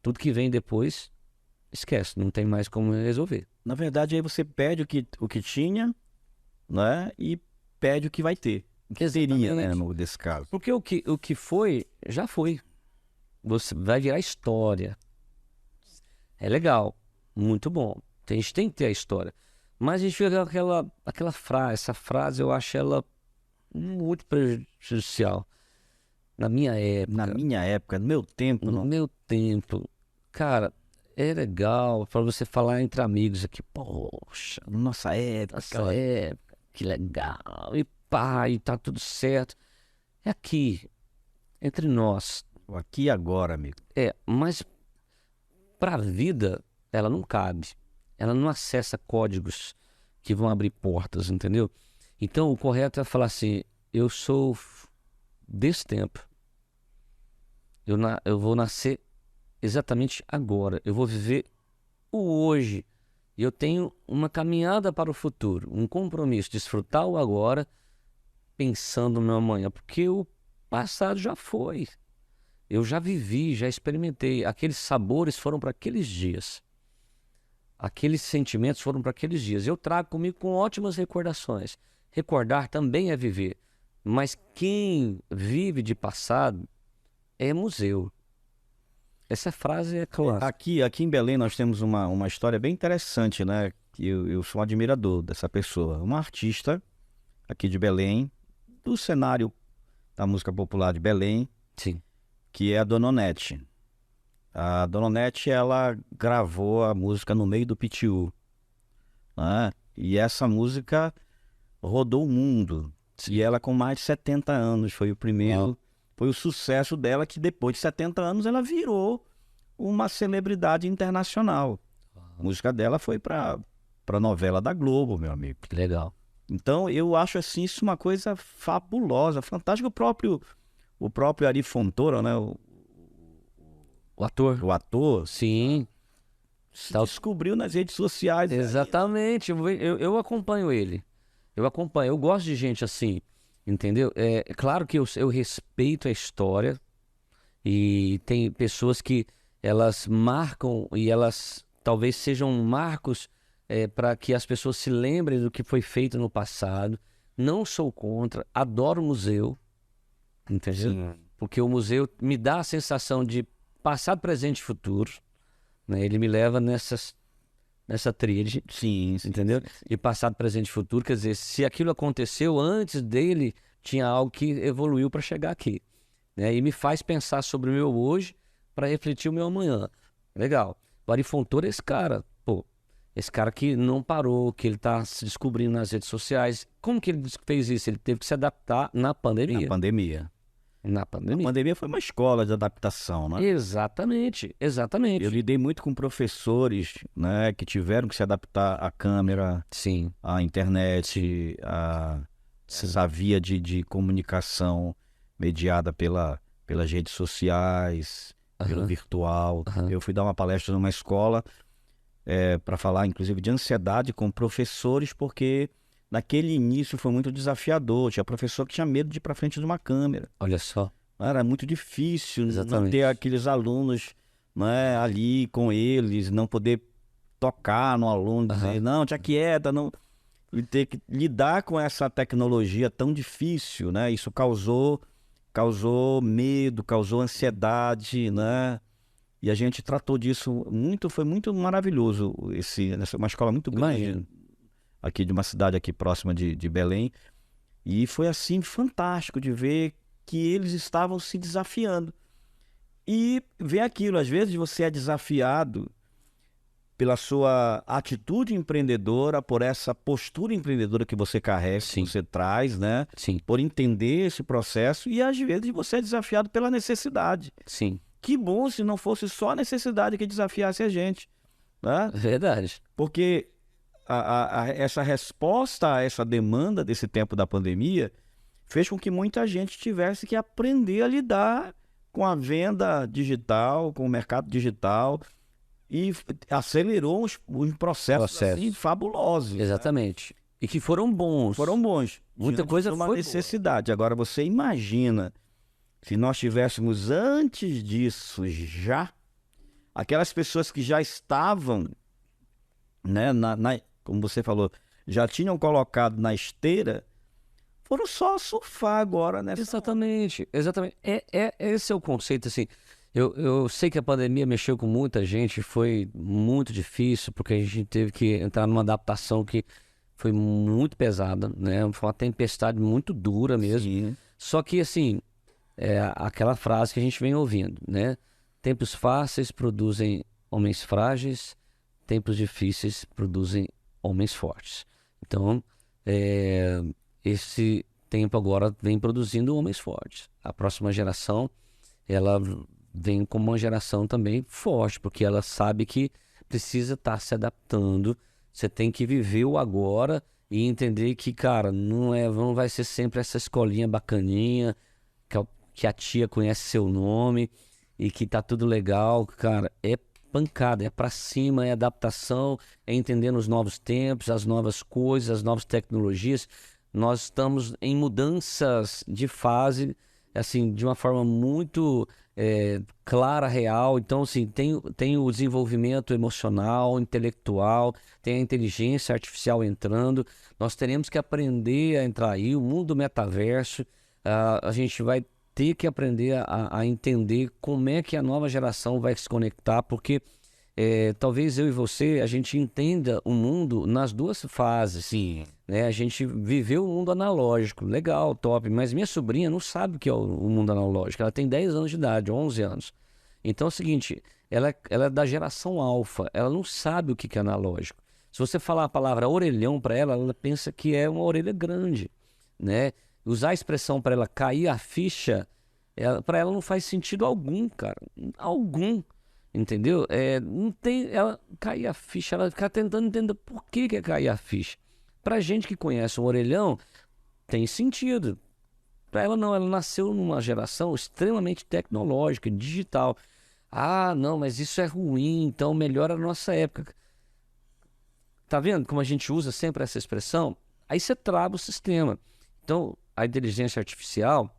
Tudo que vem depois, esquece. Não tem mais como resolver. Na verdade, aí você perde o que tinha, né? E pede o que vai ter. O que seria, né, nesse caso. Porque o que foi, já foi. Você vai virar história. É legal, muito bom. A gente tem que ter a história. Mas a gente fica aquela frase, essa frase eu acho ela muito prejudicial. Na minha época, no meu tempo. No meu tempo, cara, é legal para você falar entre amigos aqui. Poxa, nossa época, que legal. E pá, e tá tudo certo. É aqui, entre nós. Aqui e agora, amigo. Mas para a vida, ela não cabe. Ela não acessa códigos que vão abrir portas, entendeu? Então, o correto é falar assim, eu sou desse tempo. Eu vou nascer exatamente agora. Eu vou viver o hoje. E eu tenho uma caminhada para o futuro, um compromisso, desfrutar o agora, pensando no amanhã. Porque o passado já foi. Eu já vivi, já experimentei. Aqueles sabores foram para aqueles dias. Aqueles sentimentos foram para aqueles dias. Eu trago comigo com ótimas recordações. Recordar também é viver. Mas quem vive de passado é museu. Essa frase é clássica. Aqui em Belém nós temos uma história bem interessante, né? Eu sou um admirador dessa pessoa. Uma artista aqui de Belém, do cenário da música popular de Belém. Sim. Que é a Dona Onete. A Dona Onete, ela gravou a música No Meio do Pitiú, né? E essa música rodou o mundo. Sim. E ela com mais de 70 anos, foi o primeiro, foi o sucesso dela, que depois de 70 anos ela virou uma celebridade internacional. A música dela foi para novela da Globo, meu amigo. Que legal. Então eu acho assim, isso uma coisa fabulosa, fantástica. O próprio Ari Fontoura, né? O ator. O ator. Sim. Se descobriu nas redes sociais. Exatamente. Eu acompanho ele. Eu acompanho. Eu gosto de gente assim. Entendeu? É claro que eu respeito a história. E tem pessoas que elas marcam e elas talvez sejam marcos para que as pessoas se lembrem do que foi feito no passado. Não sou contra. Adoro museu. Entendeu? Sim. Porque o museu me dá a sensação de passado, presente e futuro, né? Ele me leva nessa tríade. Sim, entendeu? Sim. De passado, presente e futuro. Quer dizer, se aquilo aconteceu antes dele, tinha algo que evoluiu para chegar aqui, né? E me faz pensar sobre o meu hoje para refletir o meu amanhã. Legal. O Ari Fontoura é esse cara. Esse cara que não parou, que ele está se descobrindo nas redes sociais. Como que ele fez isso? Ele teve que se adaptar na pandemia. A pandemia foi uma escola de adaptação, né? Exatamente. Eu lidei muito com professores, né, que tiveram que se adaptar à câmera, sim, à internet, essa via de comunicação mediada pelas redes sociais. pelo virtual. Aham. Eu fui dar uma palestra numa escola para falar, inclusive, de ansiedade com professores, porque naquele início foi muito desafiador. Tinha professor que tinha medo de ir para frente de uma câmera. Olha só. Era muito difícil não Exatamente. ter aqueles alunos, né, ali com eles, não poder tocar no aluno, dizer, Aham. não, te aquieta, não. E ter que lidar com essa tecnologia tão difícil, né? Isso causou medo, causou ansiedade, né? E a gente tratou disso muito, foi muito maravilhoso uma escola muito grande Imagino. aqui de uma cidade aqui próxima de Belém. E foi assim fantástico de ver que eles estavam se desafiando. E ver aquilo, às vezes você é desafiado pela sua atitude empreendedora, por essa postura empreendedora que você carrega, que Sim. você traz, né? Sim. Por entender esse processo, e às vezes você é desafiado pela necessidade. Sim. Que bom se não fosse só a necessidade que desafiasse a gente, né? Verdade. Porque essa resposta a essa demanda desse tempo da pandemia fez com que muita gente tivesse que aprender a lidar com a venda digital, com o mercado digital, e acelerou uns processos assim, fabulosos. Né? Exatamente. E que foram bons. Foram bons. Muita diante coisa de uma foi necessidade. Agora você imagina se nós tivéssemos antes disso já aquelas pessoas que já estavam, né, como você falou, já tinham colocado na esteira, foram só surfar agora, né? Exatamente, exatamente. Esse é o conceito, assim. Eu sei que a pandemia mexeu com muita gente, foi muito difícil, porque a gente teve que entrar numa adaptação que foi muito pesada, né? Foi uma tempestade muito dura mesmo. Sim. Só que, assim, é aquela frase que a gente vem ouvindo, né? Tempos fáceis produzem homens frágeis, tempos difíceis produzem homens fortes. Então, esse tempo agora vem produzindo homens fortes. A próxima geração, ela vem como uma geração também forte, porque ela sabe que precisa estar se adaptando. Você tem que viver o agora e entender que, cara, não vai ser sempre essa escolinha bacaninha, que a tia conhece seu nome e que tá tudo legal. Cara, é pancada, é pra cima, é adaptação, é entendendo os novos tempos, as novas coisas, as novas tecnologias. Nós estamos em mudanças de fase, assim, de uma forma muito clara, real. Então, assim, tem o desenvolvimento emocional, intelectual, tem a inteligência artificial entrando. Nós teremos que aprender a entrar aí, o mundo metaverso. A gente vai ter que aprender a entender como é que a nova geração vai se conectar, porque talvez eu e você, a gente entenda o mundo nas duas fases. Sim. Né? A gente viveu o mundo analógico, legal, top, mas minha sobrinha não sabe o que é o mundo analógico. Ela tem 10 anos de idade, 11 anos. Então é o seguinte, ela é da geração alfa, ela não sabe o que é analógico. Se você falar a palavra orelhão para ela, ela pensa que é uma orelha grande, né? Usar a expressão para ela cair a ficha, para ela não faz sentido algum, cara. Algum. Entendeu? Não tem. Ela cair a ficha, ela fica tentando entender por que é cair a ficha. Pra gente que conhece um orelhão, tem sentido. Pra ela não, ela nasceu numa geração extremamente tecnológica, digital. Ah, não, mas isso é ruim, então melhora a nossa época. Tá vendo como a gente usa sempre essa expressão? Aí você trava o sistema. Então, a inteligência artificial,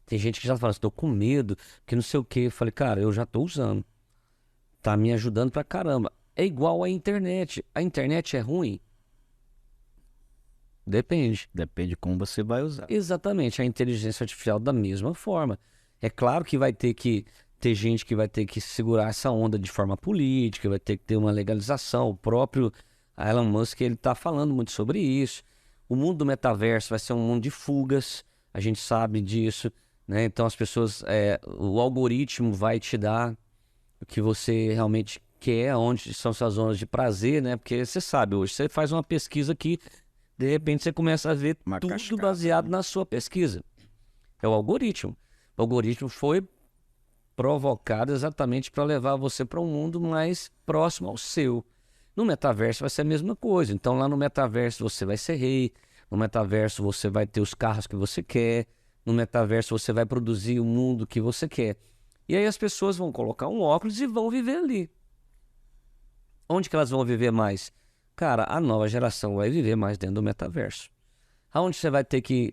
tem gente que já fala, estou com medo, que não sei o quê. Eu falei, cara, eu já estou usando. Tá me ajudando pra caramba. É igual à internet. A internet é ruim? Depende. Depende de como você vai usar. Exatamente. A inteligência artificial da mesma forma. É claro que vai ter que ter gente que vai ter que segurar essa onda de forma política, vai ter que ter uma legalização. O próprio Elon Musk, ele está falando muito sobre isso. O mundo do metaverso vai ser um mundo de fugas, a gente sabe disso, né? Então as pessoas, o algoritmo vai te dar o que você realmente quer, onde são suas zonas de prazer, né? Porque você sabe, hoje você faz uma pesquisa que, de repente, você começa a ver tudo cascata, baseado na sua pesquisa. É o algoritmo. O algoritmo foi provocado exatamente para levar você para um mundo mais próximo ao seu. No metaverso vai ser a mesma coisa. Então lá no metaverso você vai ser rei, no metaverso você vai ter os carros que você quer, no metaverso você vai produzir o mundo que você quer. E aí as pessoas vão colocar um óculos e vão viver ali. Onde que elas vão viver mais? Cara, a nova geração vai viver mais dentro do metaverso. Aonde você vai ter que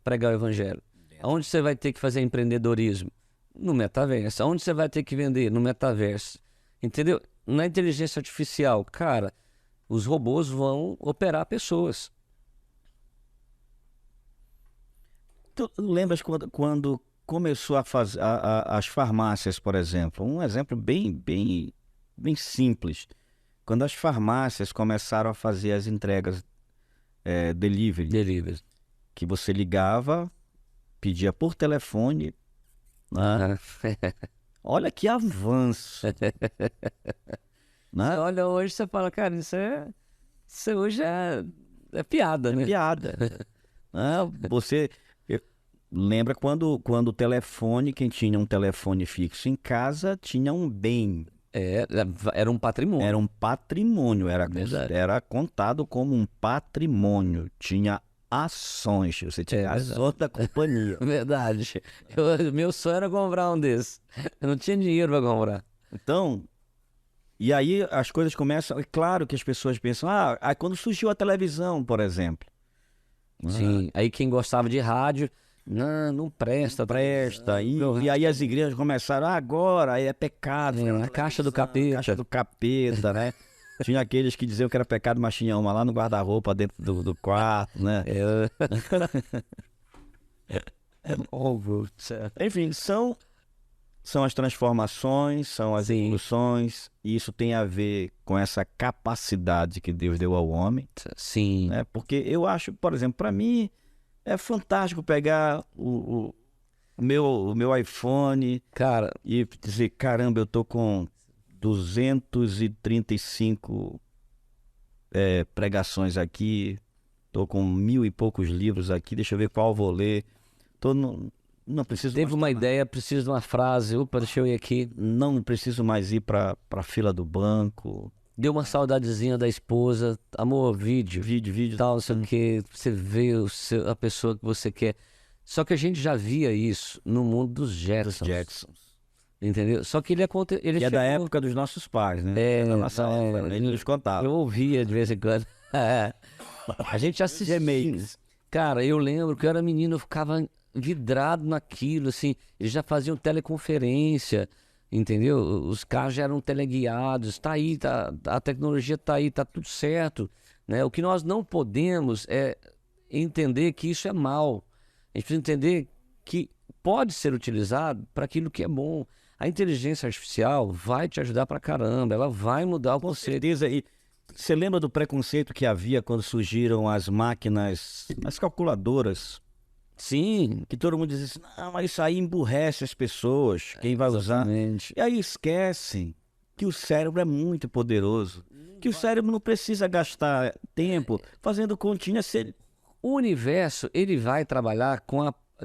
pregar o evangelho? Aonde você vai ter que fazer empreendedorismo? No metaverso. Aonde você vai ter que vender? No metaverso. Entendeu? Na inteligência artificial, cara, os robôs vão operar pessoas. Tu lembras quando começou a fazer as farmácias, por exemplo? Um exemplo bem simples. Quando as farmácias começaram a fazer as entregas delivery, Delivery. que você ligava, pedia por telefone, né? Olha que avanço, né? Olha, hoje você fala, cara, isso hoje é piada, né? Piada. Né? Você lembra quando o telefone, quem tinha um telefone fixo em casa, tinha um bem. Era um patrimônio. Era um patrimônio, Verdade. era contado como um patrimônio. Tinha ações, você tinha ações da companhia. Verdade. Meu sonho era comprar um desses. Eu não tinha dinheiro para comprar. Então, e aí as coisas começam. É claro que as pessoas pensam, aí quando surgiu a televisão, por exemplo. Sim, aí quem gostava de rádio, não presta. Presta. E aí as igrejas começaram, agora aí é pecado. A caixa do capeta. Caixa do capeta, né? Tinha aqueles que diziam que era pecado, mas tinha uma lá no guarda-roupa dentro do quarto, né? Enfim, são as transformações, são as evoluções, e isso tem a ver com essa capacidade que Deus deu ao homem. Sim. Né? Porque eu acho, por exemplo, para mim é fantástico pegar o meu iPhone, cara, e dizer, caramba, eu tô com 235 pregações aqui, tô com 1000 e poucos livros aqui, deixa eu ver qual eu vou ler. Não preciso. Teve uma ideia, preciso de uma frase, opa, deixa eu ir aqui. Não preciso mais ir para a fila do banco. Deu uma saudadezinha da esposa, amor, vídeo, tal, não sei o que, você vê a pessoa que você quer. Só que a gente já via isso no mundo dos Jetsons. Entendeu? Só que ele é da época dos nossos pais, né? Ele nos contava. Eu ouvia de vez em quando. A gente assistia. Cara, eu lembro que eu era menino, eu ficava vidrado naquilo, assim. Eles já faziam teleconferência, entendeu? Os carros já eram teleguiados. Tá aí, a tecnologia tá aí, tá tudo certo, né? O que nós não podemos é entender que isso é mal. A gente precisa entender que pode ser utilizado para aquilo que é bom. A inteligência artificial vai te ajudar pra caramba, ela vai mudar o conceito. Com certeza. E você lembra do preconceito que havia quando surgiram as máquinas, as calculadoras? Sim. Que todo mundo dizia assim, não, mas isso aí emburrece as pessoas, quem vai usar. E aí esquecem que o cérebro é muito poderoso, que o cérebro não precisa gastar tempo fazendo continha. O universo, ele vai trabalhar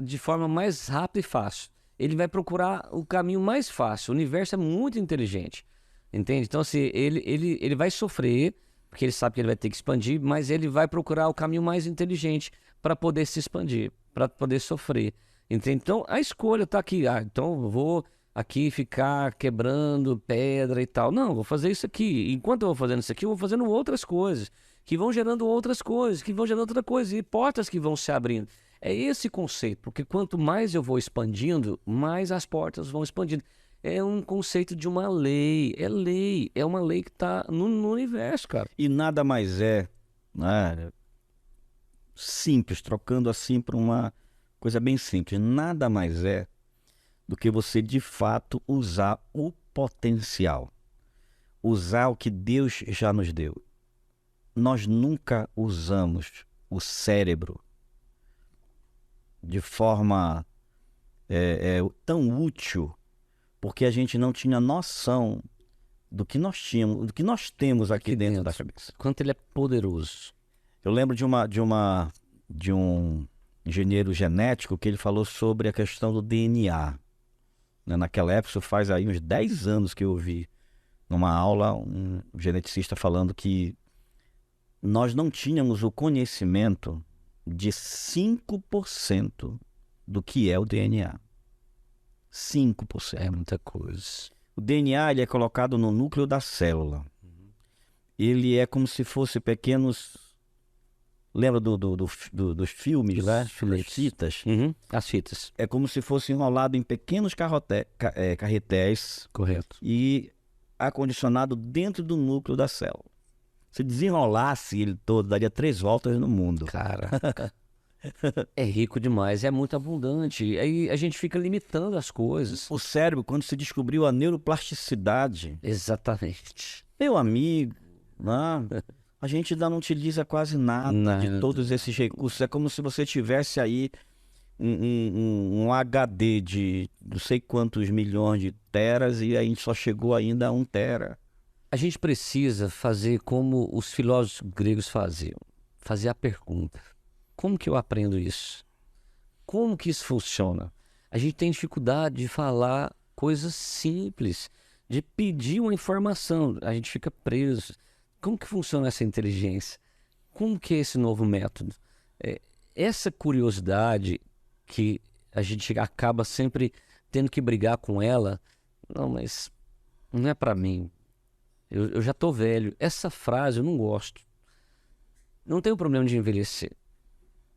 de forma mais rápida e fácil. Ele vai procurar o caminho mais fácil. O universo é muito inteligente, entende? Então, assim, ele vai sofrer, porque ele sabe que ele vai ter que expandir, mas ele vai procurar o caminho mais inteligente para poder se expandir, para poder sofrer, entende? Então, a escolha está aqui. Então eu vou aqui ficar quebrando pedra e tal. Não, vou fazer isso aqui. Enquanto eu vou fazendo isso aqui, eu vou fazendo outras coisas, que vão gerando outras coisas, que vão gerando outra coisa, e portas que vão se abrindo. É esse conceito, porque quanto mais eu vou expandindo, mais as portas vão expandindo. É um conceito de uma lei, é uma lei que está no universo, cara. E nada mais né, simples, trocando assim por uma coisa bem simples, nada mais é do que você de fato usar o potencial, usar o que Deus já nos deu. Nós nunca usamos o cérebro de forma tão útil, porque a gente não tinha noção do que nós tínhamos, do que nós temos aqui dentro da cabeça. Quanto ele é poderoso. Eu lembro de um engenheiro genético que ele falou sobre a questão do DNA. Naquela época, isso faz aí uns 10 anos que eu ouvi numa aula um geneticista falando que nós não tínhamos o conhecimento de 5% do que é o DNA. 5%. É muita coisa. O DNA ele é colocado no núcleo da célula. Ele é como se fosse pequenos... Lembra dos filmes lá? Das fitas? As fitas. É como se fosse enrolado em pequenos carretéis. Correto. E acondicionado dentro do núcleo da célula. Se desenrolasse ele todo, daria 3 voltas no mundo. Cara, é rico demais, é muito abundante. Aí a gente fica limitando as coisas. O cérebro, quando se descobriu a neuroplasticidade... Exatamente. Meu amigo, a gente ainda não utiliza quase nada de todos esses recursos. É como se você tivesse aí um HD de não sei quantos milhões de teras e a gente só chegou ainda a 1 tera. A gente precisa fazer como os filósofos gregos faziam. Fazer a pergunta. Como que eu aprendo isso? Como que isso funciona? A gente tem dificuldade de falar coisas simples, de pedir uma informação. A gente fica preso. Como que funciona essa inteligência? Como que é esse novo método? Essa curiosidade que a gente acaba sempre tendo que brigar com ela. Não, mas não é para mim. Eu já tô velho. Essa frase eu não gosto. Não tenho problema de envelhecer.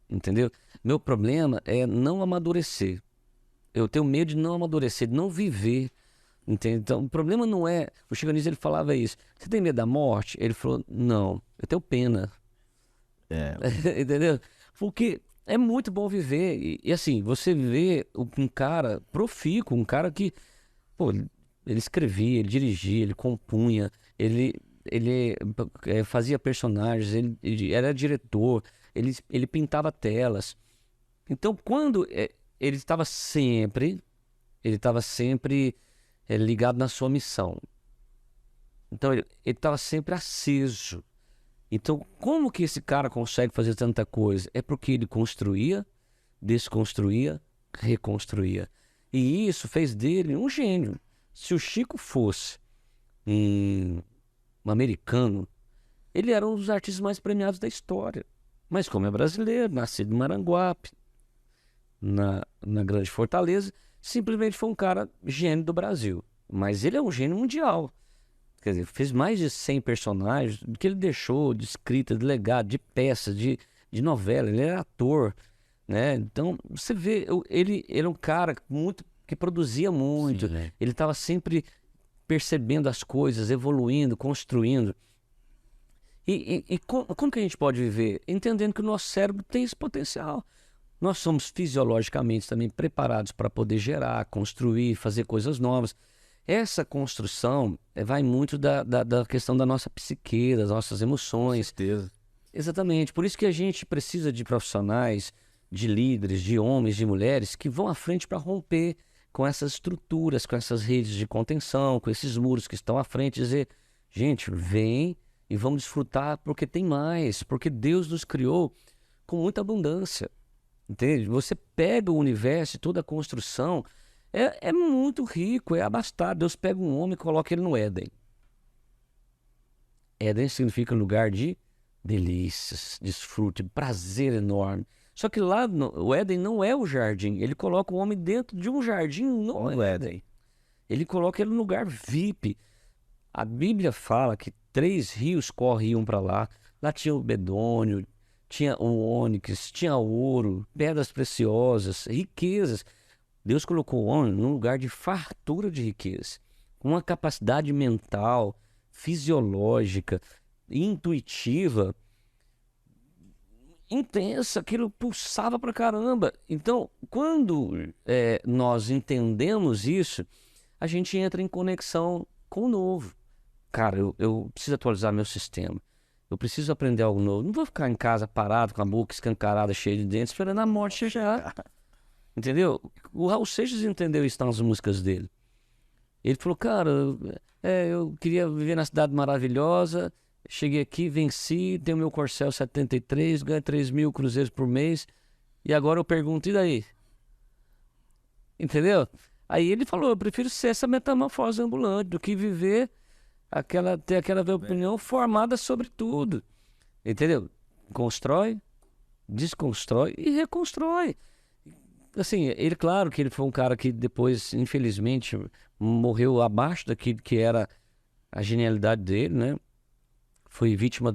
Entendeu? Meu problema é não amadurecer. Eu tenho medo de não amadurecer, de não viver. Entende? Então, o problema não é... O Chico Anísio, ele falava isso. Você tem medo da morte? Ele falou, não, eu tenho pena. Entendeu? Porque é muito bom viver. E assim, você vê um cara profícuo, um cara que... Pô, ele escrevia, ele dirigia, ele compunha, ele fazia personagens, ele era diretor, ele pintava telas. Então, quando ele estava sempre ligado na sua missão. Então, ele estava sempre aceso. Então, como que esse cara consegue fazer tanta coisa? É porque ele construía, desconstruía, reconstruía. E isso fez dele um gênio. Se o Chico fosse um americano, ele era um dos artistas mais premiados da história. Mas como é brasileiro, nascido em Maranguape, na Grande Fortaleza, simplesmente foi um cara gênio do Brasil. Mas ele é um gênio mundial. Quer dizer, fez mais de 100 personagens que ele deixou de escrita, de legado, de peça, de novela. Ele era ator, né? Então, você vê, ele é um cara que produzia muito. Sim, né? Ele estava sempre percebendo as coisas, evoluindo, construindo. E como que a gente pode viver? Entendendo que o nosso cérebro tem esse potencial. Nós somos fisiologicamente também preparados para poder gerar, construir, fazer coisas novas. Essa construção vai muito da questão da nossa psique, das nossas emoções. Com certeza. Exatamente. Por isso que a gente precisa de profissionais, de líderes, de homens, de mulheres que vão à frente para romper com essas estruturas, com essas redes de contenção, com esses muros que estão à frente, dizer, gente, vem e vamos desfrutar porque tem mais, porque Deus nos criou com muita abundância, entende? Você pega o universo e toda a construção, é muito rico, é abastado. Deus pega um homem e coloca ele no Éden. Éden significa lugar de delícias, desfrute, prazer enorme. Só que lá o Éden não é o jardim. Ele coloca o homem dentro de um jardim no Éden. Ele coloca ele no lugar VIP. A Bíblia fala que 3 rios corriam para lá. Lá tinha o bedônio, tinha o ônix, tinha ouro, pedras preciosas, riquezas. Deus colocou o homem num lugar de fartura de riqueza, com uma capacidade mental, fisiológica, intuitiva, intensa, aquilo pulsava pra caramba. Então, quando nós entendemos isso, a gente entra em conexão com o novo. Cara, eu preciso atualizar meu sistema. Eu preciso aprender algo novo. Não vou ficar em casa parado, com a boca escancarada, cheia de dentes, esperando a morte chegar. Entendeu? O Raul Seixas entendeu isso nas músicas dele. Ele falou, cara, eu queria viver na cidade maravilhosa, cheguei aqui, venci, tenho meu Corcel 73, ganho 3.000 cruzeiros por mês, e agora eu pergunto, e daí? Entendeu? Aí ele falou, eu prefiro ser essa metamorfose ambulante do que viver ter aquela opinião formada sobre tudo. Entendeu? Constrói, desconstrói e reconstrói. assim, ele, claro que ele foi um cara que depois, infelizmente, morreu abaixo daquilo que era a genialidade dele, né? Foi vítima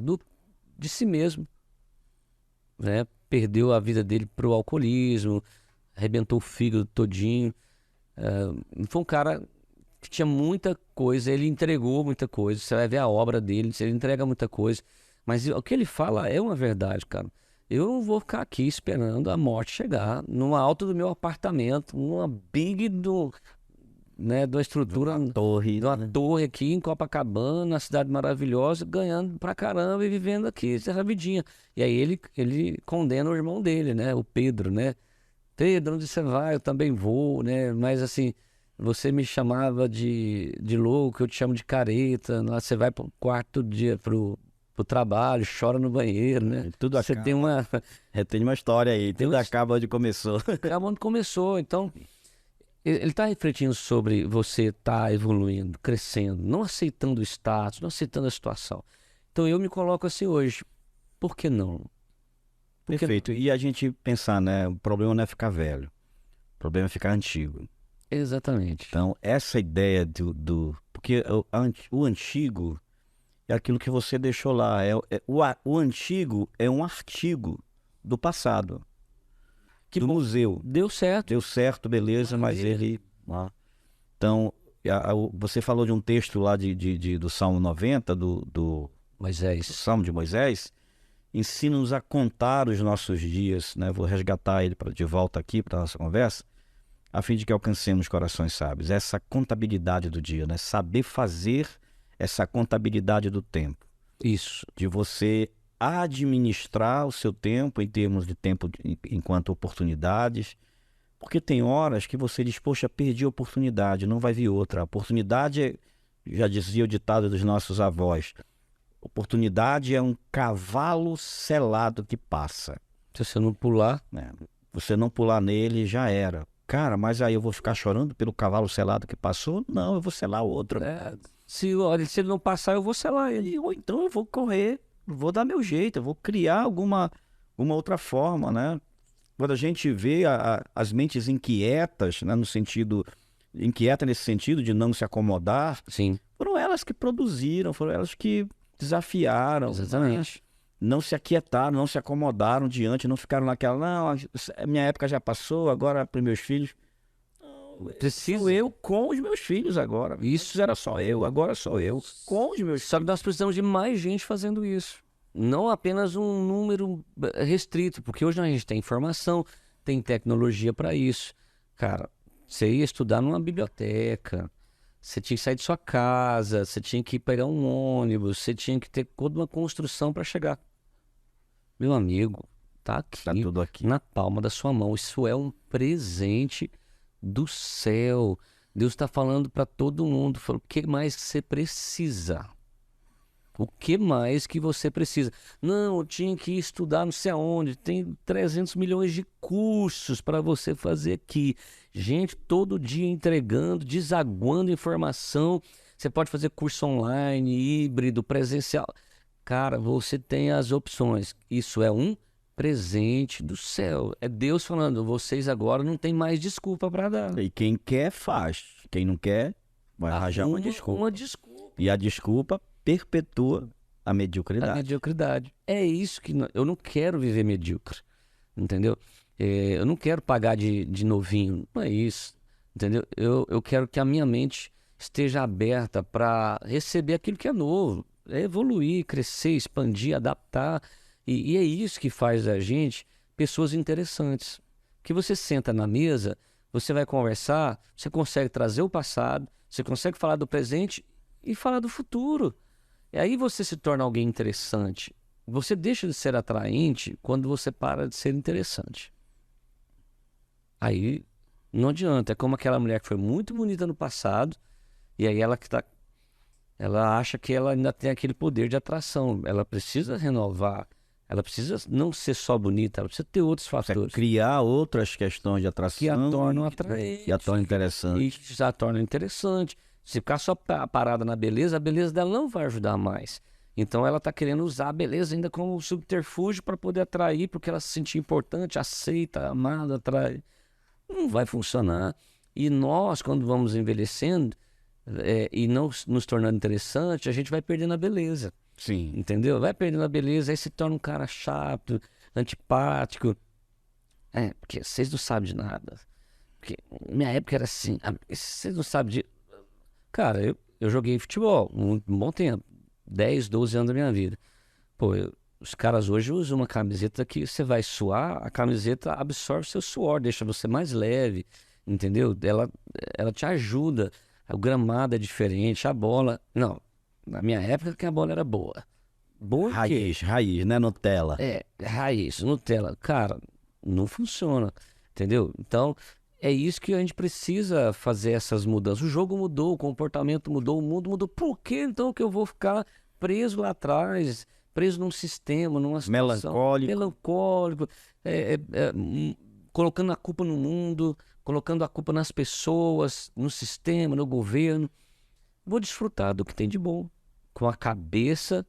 de si mesmo, né? Perdeu a vida dele pro alcoolismo, arrebentou o fígado todinho. Foi um cara que tinha muita coisa, ele entregou muita coisa. Você vai ver a obra dele, ele entrega muita coisa. Mas o que ele fala é uma verdade, cara. Eu não vou ficar aqui esperando a morte chegar numa alta do meu apartamento, numa big né, de uma estrutura, Torre. de uma torre aqui em Copacabana, uma cidade maravilhosa, ganhando pra caramba e vivendo aqui essa vidinha. E aí ele condena o irmão dele, né, o Pedro, né? Pedro, onde você vai? Eu também vou, né? Mas assim, você me chamava de louco, eu te chamo de careta. Lá você vai pro quarto dia pro trabalho, chora no banheiro, né? E tudo Você acaba. tem uma. Tem uma história aí, Tem tudo uma- acaba onde começou. Acaba onde começou. Então, ele está refletindo sobre você estar evoluindo, crescendo, não aceitando o status, não aceitando a situação. Então eu me coloco assim hoje. Por que não? Por que Perfeito. E a gente pensar, né? O problema não é ficar velho, o problema é ficar antigo. Exatamente. Então, essa ideia porque o antigo é aquilo que você deixou lá. O antigo é um artigo do passado, Que do bom. museu. Deu certo. Deu certo, beleza, mas Maravilha. ele. Ah. Então, você falou de um texto lá do Salmo 90, do Moisés. Salmo de Moisés. Ensina-nos a contar os nossos dias, né? Vou resgatar ele de volta aqui para a nossa conversa, a fim de que alcancemos corações sábios. Essa contabilidade do dia, né? Saber fazer essa contabilidade do tempo. Isso. De você administrar o seu tempo em termos de tempo enquanto oportunidades, porque tem horas que você diz, poxa, perdi a oportunidade, não vai vir outra. A oportunidade, já dizia o ditado dos nossos avós, oportunidade é um cavalo selado que passa, Se você não pular, né? Você não pular nele, já era. Cara, mas aí eu vou ficar chorando pelo cavalo selado que passou? Não, eu vou selar outro. olha, se ele não passar, eu vou selar ele. Ou então eu vou correr, vou dar meu jeito, eu vou criar alguma outra forma, né? Quando a gente vê as mentes inquietas, né, inquieta nesse sentido de não se acomodar, Sim, foram elas que produziram, foram elas que desafiaram, exatamente. não se aquietaram, não se acomodaram diante, não ficaram naquela, não, a minha época já passou, agora para meus filhos. Precisa. Sou eu com os meus filhos agora. Isso era só eu, agora sou eu com os meus Só que nós precisamos de mais gente fazendo isso. Não apenas um número restrito, porque hoje a gente tem informação, tem tecnologia para isso. Cara, você ia estudar numa biblioteca, você tinha que sair de sua casa, você tinha que pegar um ônibus, você tinha que ter toda uma construção para chegar. Meu amigo, tá aqui, Tá tudo aqui. na palma da sua mão. Isso é um presente do céu. Deus está falando para todo mundo. Falou, o que mais que você precisa? O que mais que você precisa? Não, eu tinha que estudar não sei aonde. Tem 300 milhões de cursos para você fazer aqui. Gente, todo dia entregando, desaguando informação. Você pode fazer curso online, híbrido, presencial. Cara, você tem as opções. Isso é um presente do céu. É Deus falando, vocês agora não tem mais desculpa para dar. E quem quer, faz. Quem não quer, vai arranjar uma desculpa. Uma desculpa. E a desculpa perpetua a A mediocridade. mediocridade. É isso que eu não quero viver medíocre, entendeu? Eu não quero pagar de novinho, não é isso, entendeu? Eu quero que a minha mente esteja aberta para receber aquilo que é novo, evoluir, crescer, expandir, adaptar. E é isso que faz a gente pessoas interessantes. Que você senta na mesa, você vai conversar, você consegue trazer o passado, você consegue falar do presente e falar do futuro. E aí você se torna alguém interessante. Você deixa de ser atraente quando você para de ser interessante. Aí não adianta. É como aquela mulher que foi muito bonita no passado e aí ela acha que ela ainda tem aquele poder de atração. Ela precisa renovar. Ela precisa não ser só bonita, ela precisa ter outros fatores Criar outras questões de atração que a tornam atraente. que a tornam interessante. E que já torna interessante. Se ficar só parada na beleza, a beleza dela não vai ajudar mais. Então ela está querendo usar a beleza ainda como subterfúgio para poder atrair, porque ela se sentir importante, aceita, amada, atrai. não vai funcionar. E nós, quando vamos envelhecendo e não nos tornando interessante, a gente vai perdendo a beleza. Sim. Entendeu? Vai perdendo a beleza, aí se torna um cara chato, antipático. Porque vocês não sabem de nada. Porque minha época era assim. Vocês não sabem de... Cara, eu joguei futebol um bom tempo. 10, 12 anos da minha vida. Pô, os caras hoje usam uma camiseta que você vai suar, a camiseta absorve seu suor, deixa você mais leve, entendeu? Ela te ajuda. O gramado é diferente, a bola... Não, na minha época que a bola era boa. Boa o quê? Raiz, né? Nutella. Raiz, Nutella. Cara, não funciona, entendeu? Então, é isso que a gente precisa fazer essas mudanças. O jogo mudou, o comportamento mudou, o mundo mudou. Por que então que eu vou ficar preso lá atrás, preso num sistema, numa situação melancólico, colocando a culpa no mundo, colocando a culpa nas pessoas, no sistema, no governo? Vou desfrutar do que tem de bom, com a cabeça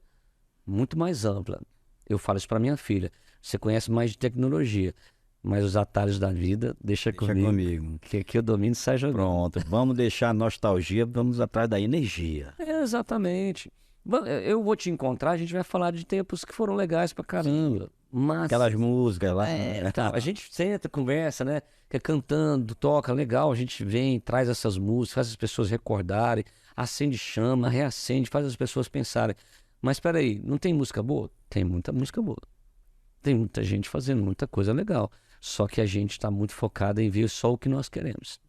muito mais ampla. Eu falo isso para minha filha. Você conhece mais de tecnologia, mas os atalhos da vida, deixa comigo. Que aqui eu domino e sai jogando. Pronto, vamos deixar a nostalgia, vamos atrás da energia. Exatamente. Eu vou te encontrar, a gente vai falar de tempos que foram legais pra caramba. Mas... Aquelas músicas lá. A gente senta, conversa, né? Cantando, toca, legal. A gente vem, traz essas músicas, faz as pessoas recordarem, acende chama, reacende, faz as pessoas pensarem. Mas peraí, não tem música boa? Tem muita música boa. Tem muita gente fazendo muita coisa legal. Só que a gente está muito focado em ver só o que nós queremos.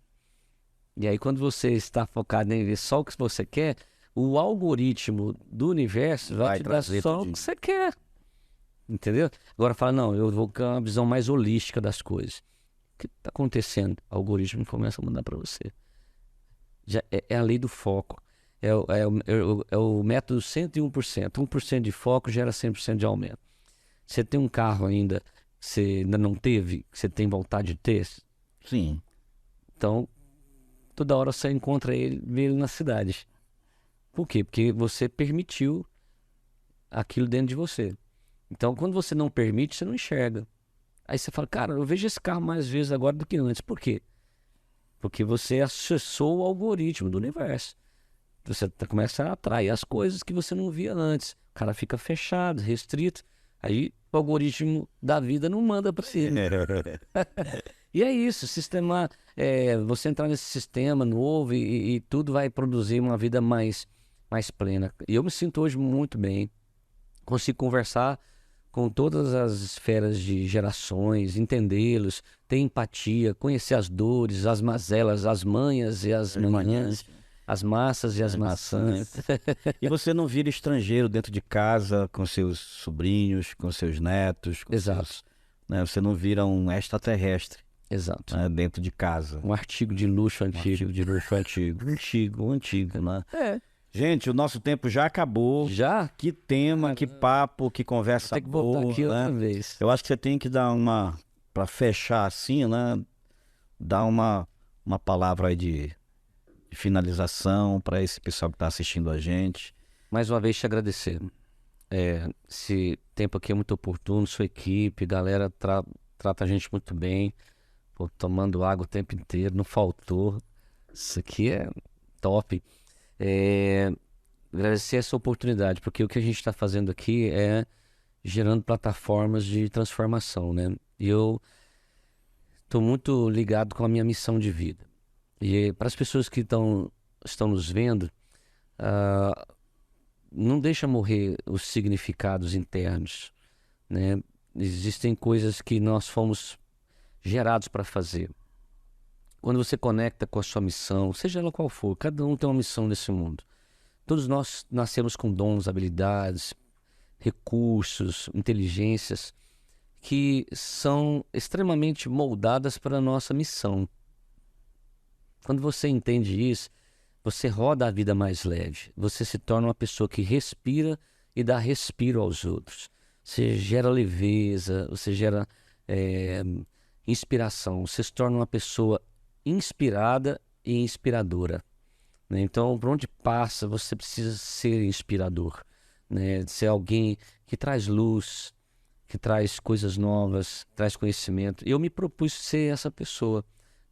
E aí, quando você está focado em ver só o que você quer, o algoritmo do universo vai te dar só o que você quer. Entendeu? Agora fala, não, eu vou ter uma visão mais holística das coisas. O que está acontecendo? O algoritmo começa a mandar para você. Já é a lei do foco. É o método 101%. 1% de foco gera 100% de aumento. Você tem um carro ainda que você ainda não teve, que você tem vontade de ter? Sim. Então, toda hora você encontra vê ele na cidade. Por quê? Porque você permitiu aquilo dentro de você. Então, quando você não permite, você não enxerga. Aí você fala, cara, eu vejo esse carro mais vezes agora do que antes. Por quê? Porque você acessou o algoritmo do universo. Você começa a atrair as coisas que você não via antes. O cara fica fechado, restrito. Aí o algoritmo da vida não manda para ele. E é isso, você entrar nesse sistema novo e tudo vai produzir uma vida mais plena. E eu me sinto hoje muito bem. Consigo conversar com todas as esferas de gerações, entendê-los, ter empatia, conhecer as dores, as mazelas, as manhas e as manhãs. As massas e as maçãs. E você não vira estrangeiro dentro de casa com seus sobrinhos, com seus netos. Exato. Né? Você não vira um extraterrestre. Exato. Né? Dentro de casa. Um artigo de luxo antigo. Um artigo de luxo antigo, né? Gente, o nosso tempo já acabou. Já? Que tema, que papo, que conversa boa. Tem que voltar aqui outra vez. Eu acho que você tem que dar para fechar assim, né? Dar uma palavra aí de finalização para esse pessoal que está assistindo a gente. Mais uma vez te agradecer. Esse tempo aqui é muito oportuno, sua equipe, galera trata a gente muito bem. Pô, tomando água o tempo inteiro, não faltou. Isso aqui é top. Agradecer essa oportunidade, porque o que a gente está fazendo aqui é gerando plataformas de transformação, né? E eu estou muito ligado com a minha missão de vida. E para as pessoas que estão nos vendo, não deixa morrer os significados internos, né? Existem coisas que nós fomos gerados para fazer. Quando você conecta com a sua missão, seja ela qual for, cada um tem uma missão nesse mundo. Todos nós nascemos com dons, habilidades, recursos, inteligências que são extremamente moldadas para a nossa missão. Quando você entende isso, você roda a vida mais leve. Você se torna uma pessoa que respira e dá respiro aos outros. Você gera leveza, você gera inspiração. Você se torna uma pessoa inspirada e inspiradora. Né? Então, por onde passa, você precisa ser inspirador. Né? Ser alguém que traz luz, que traz coisas novas, traz conhecimento. Eu me propus ser essa pessoa.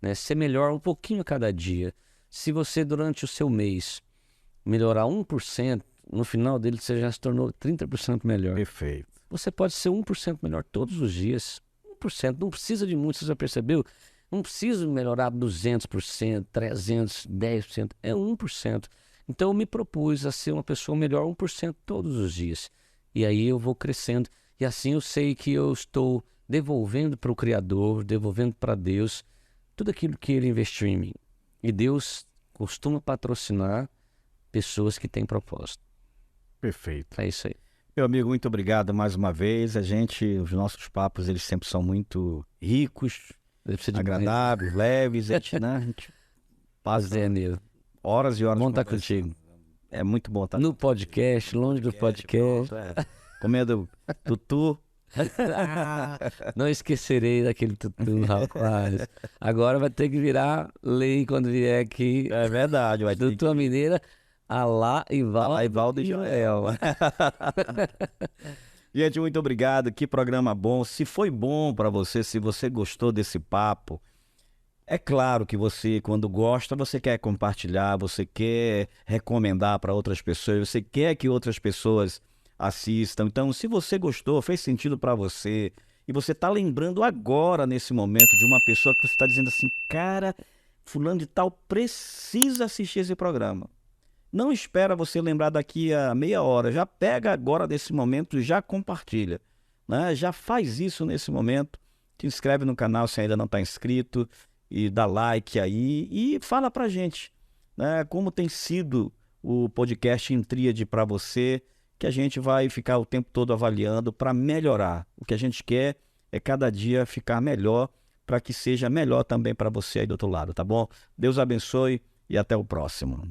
né? Ser melhor um pouquinho a cada dia. Se você, durante o seu mês, melhorar 1%, no final dele você já se tornou 30% melhor. Perfeito. Você pode ser 1% melhor todos os dias. 1%, não precisa de muito, você já percebeu? Não preciso melhorar 200%, 300%, 10%, é 1%. Então eu me propus a ser uma pessoa melhor 1% todos os dias. E aí eu vou crescendo. E assim eu sei que eu estou devolvendo para o Criador, devolvendo para Deus tudo aquilo que Ele investiu em mim. E Deus costuma patrocinar pessoas que têm propósito. Perfeito. É isso aí. Meu amigo, muito obrigado mais uma vez. Os nossos papos, eles sempre são muito ricos, agradáveis, leves. A gente passa horas e horas. Bom estar contigo. É muito bom estar no podcast, longe do podcast. Comendo tutu. Não esquecerei daquele tutu, rapaz. Agora vai ter que virar lei quando vier aqui. É verdade. Vai ter Tutu mineira, Alá e Valdo e Joel. Gente, muito obrigado. Que programa bom. Se foi bom para você, se você gostou desse papo, é claro que você, quando gosta, você quer compartilhar, você quer recomendar para outras pessoas, você quer que outras pessoas assistam. Então, se você gostou, fez sentido para você, e você está lembrando agora, nesse momento, de uma pessoa que você está dizendo assim, cara, fulano de tal precisa assistir esse programa. Não espera você lembrar daqui a meia hora, já pega agora desse momento e já compartilha, né? Já faz isso nesse momento, te inscreve no canal se ainda não está inscrito, e dá like aí e fala pra gente, né, como tem sido o podcast em Tríade para você, que a gente vai ficar o tempo todo avaliando para melhorar. O que a gente quer é cada dia ficar melhor, para que seja melhor também para você aí do outro lado, tá bom? Deus abençoe e até o próximo.